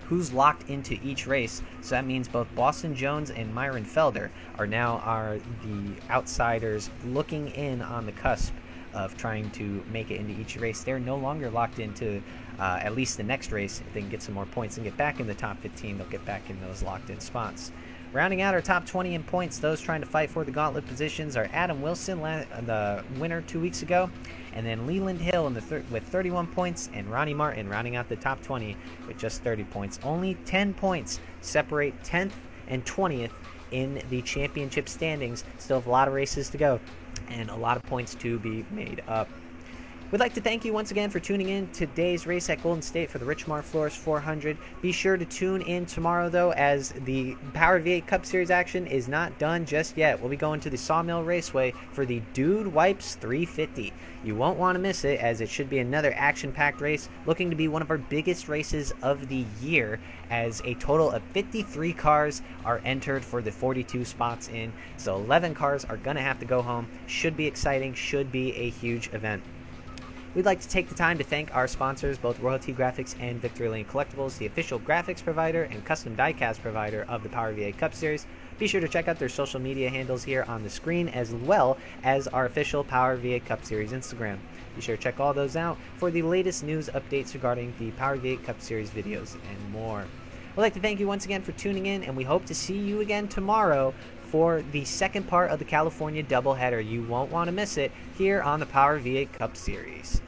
who's locked into each race. So that means both Boston Jones and Myron Felder are the outsiders looking in on the cusp of trying to make it into each race. They're no longer locked into at least the next race. If they can get some more points and get back in the top 15, they'll get back in those locked in spots. Rounding out our top 20 in points, those trying to fight for the gauntlet positions are Adam Wilson, the winner 2 weeks ago, and then Leland Hill with 31 points, and Ronnie Martin rounding out the top 20 with just 30 points. Only 10 points separate 10th and 20th in the championship standings. Still have a lot of races to go and a lot of points to be made up. We'd like to thank you once again for tuning in to today's race at Golden State for the Richmar Flores 400. Be sure to tune in tomorrow, though, as the Power V8 Cup Series action is not done just yet. We'll be going to the Sawmill Raceway for the Dude Wipes 350. You won't want to miss it, as it should be another action-packed race, looking to be one of our biggest races of the year, as a total of 53 cars are entered for the 42 spots in. So 11 cars are going to have to go home. Should be exciting, should be a huge event. We'd like to take the time to thank our sponsors, both Royalty Graphics and Victory Lane Collectibles, the official graphics provider and custom diecast provider of the Power V8 Cup Series. Be sure to check out their social media handles here on the screen, as well as our official Power V8 Cup Series Instagram. Be sure to check all those out for the latest news updates regarding the Power V8 Cup Series videos and more. We'd like to thank you once again for tuning in, and we hope to see you again tomorrow for the second part of the California doubleheader. You won't want to miss it here on the Power V8 Cup Series.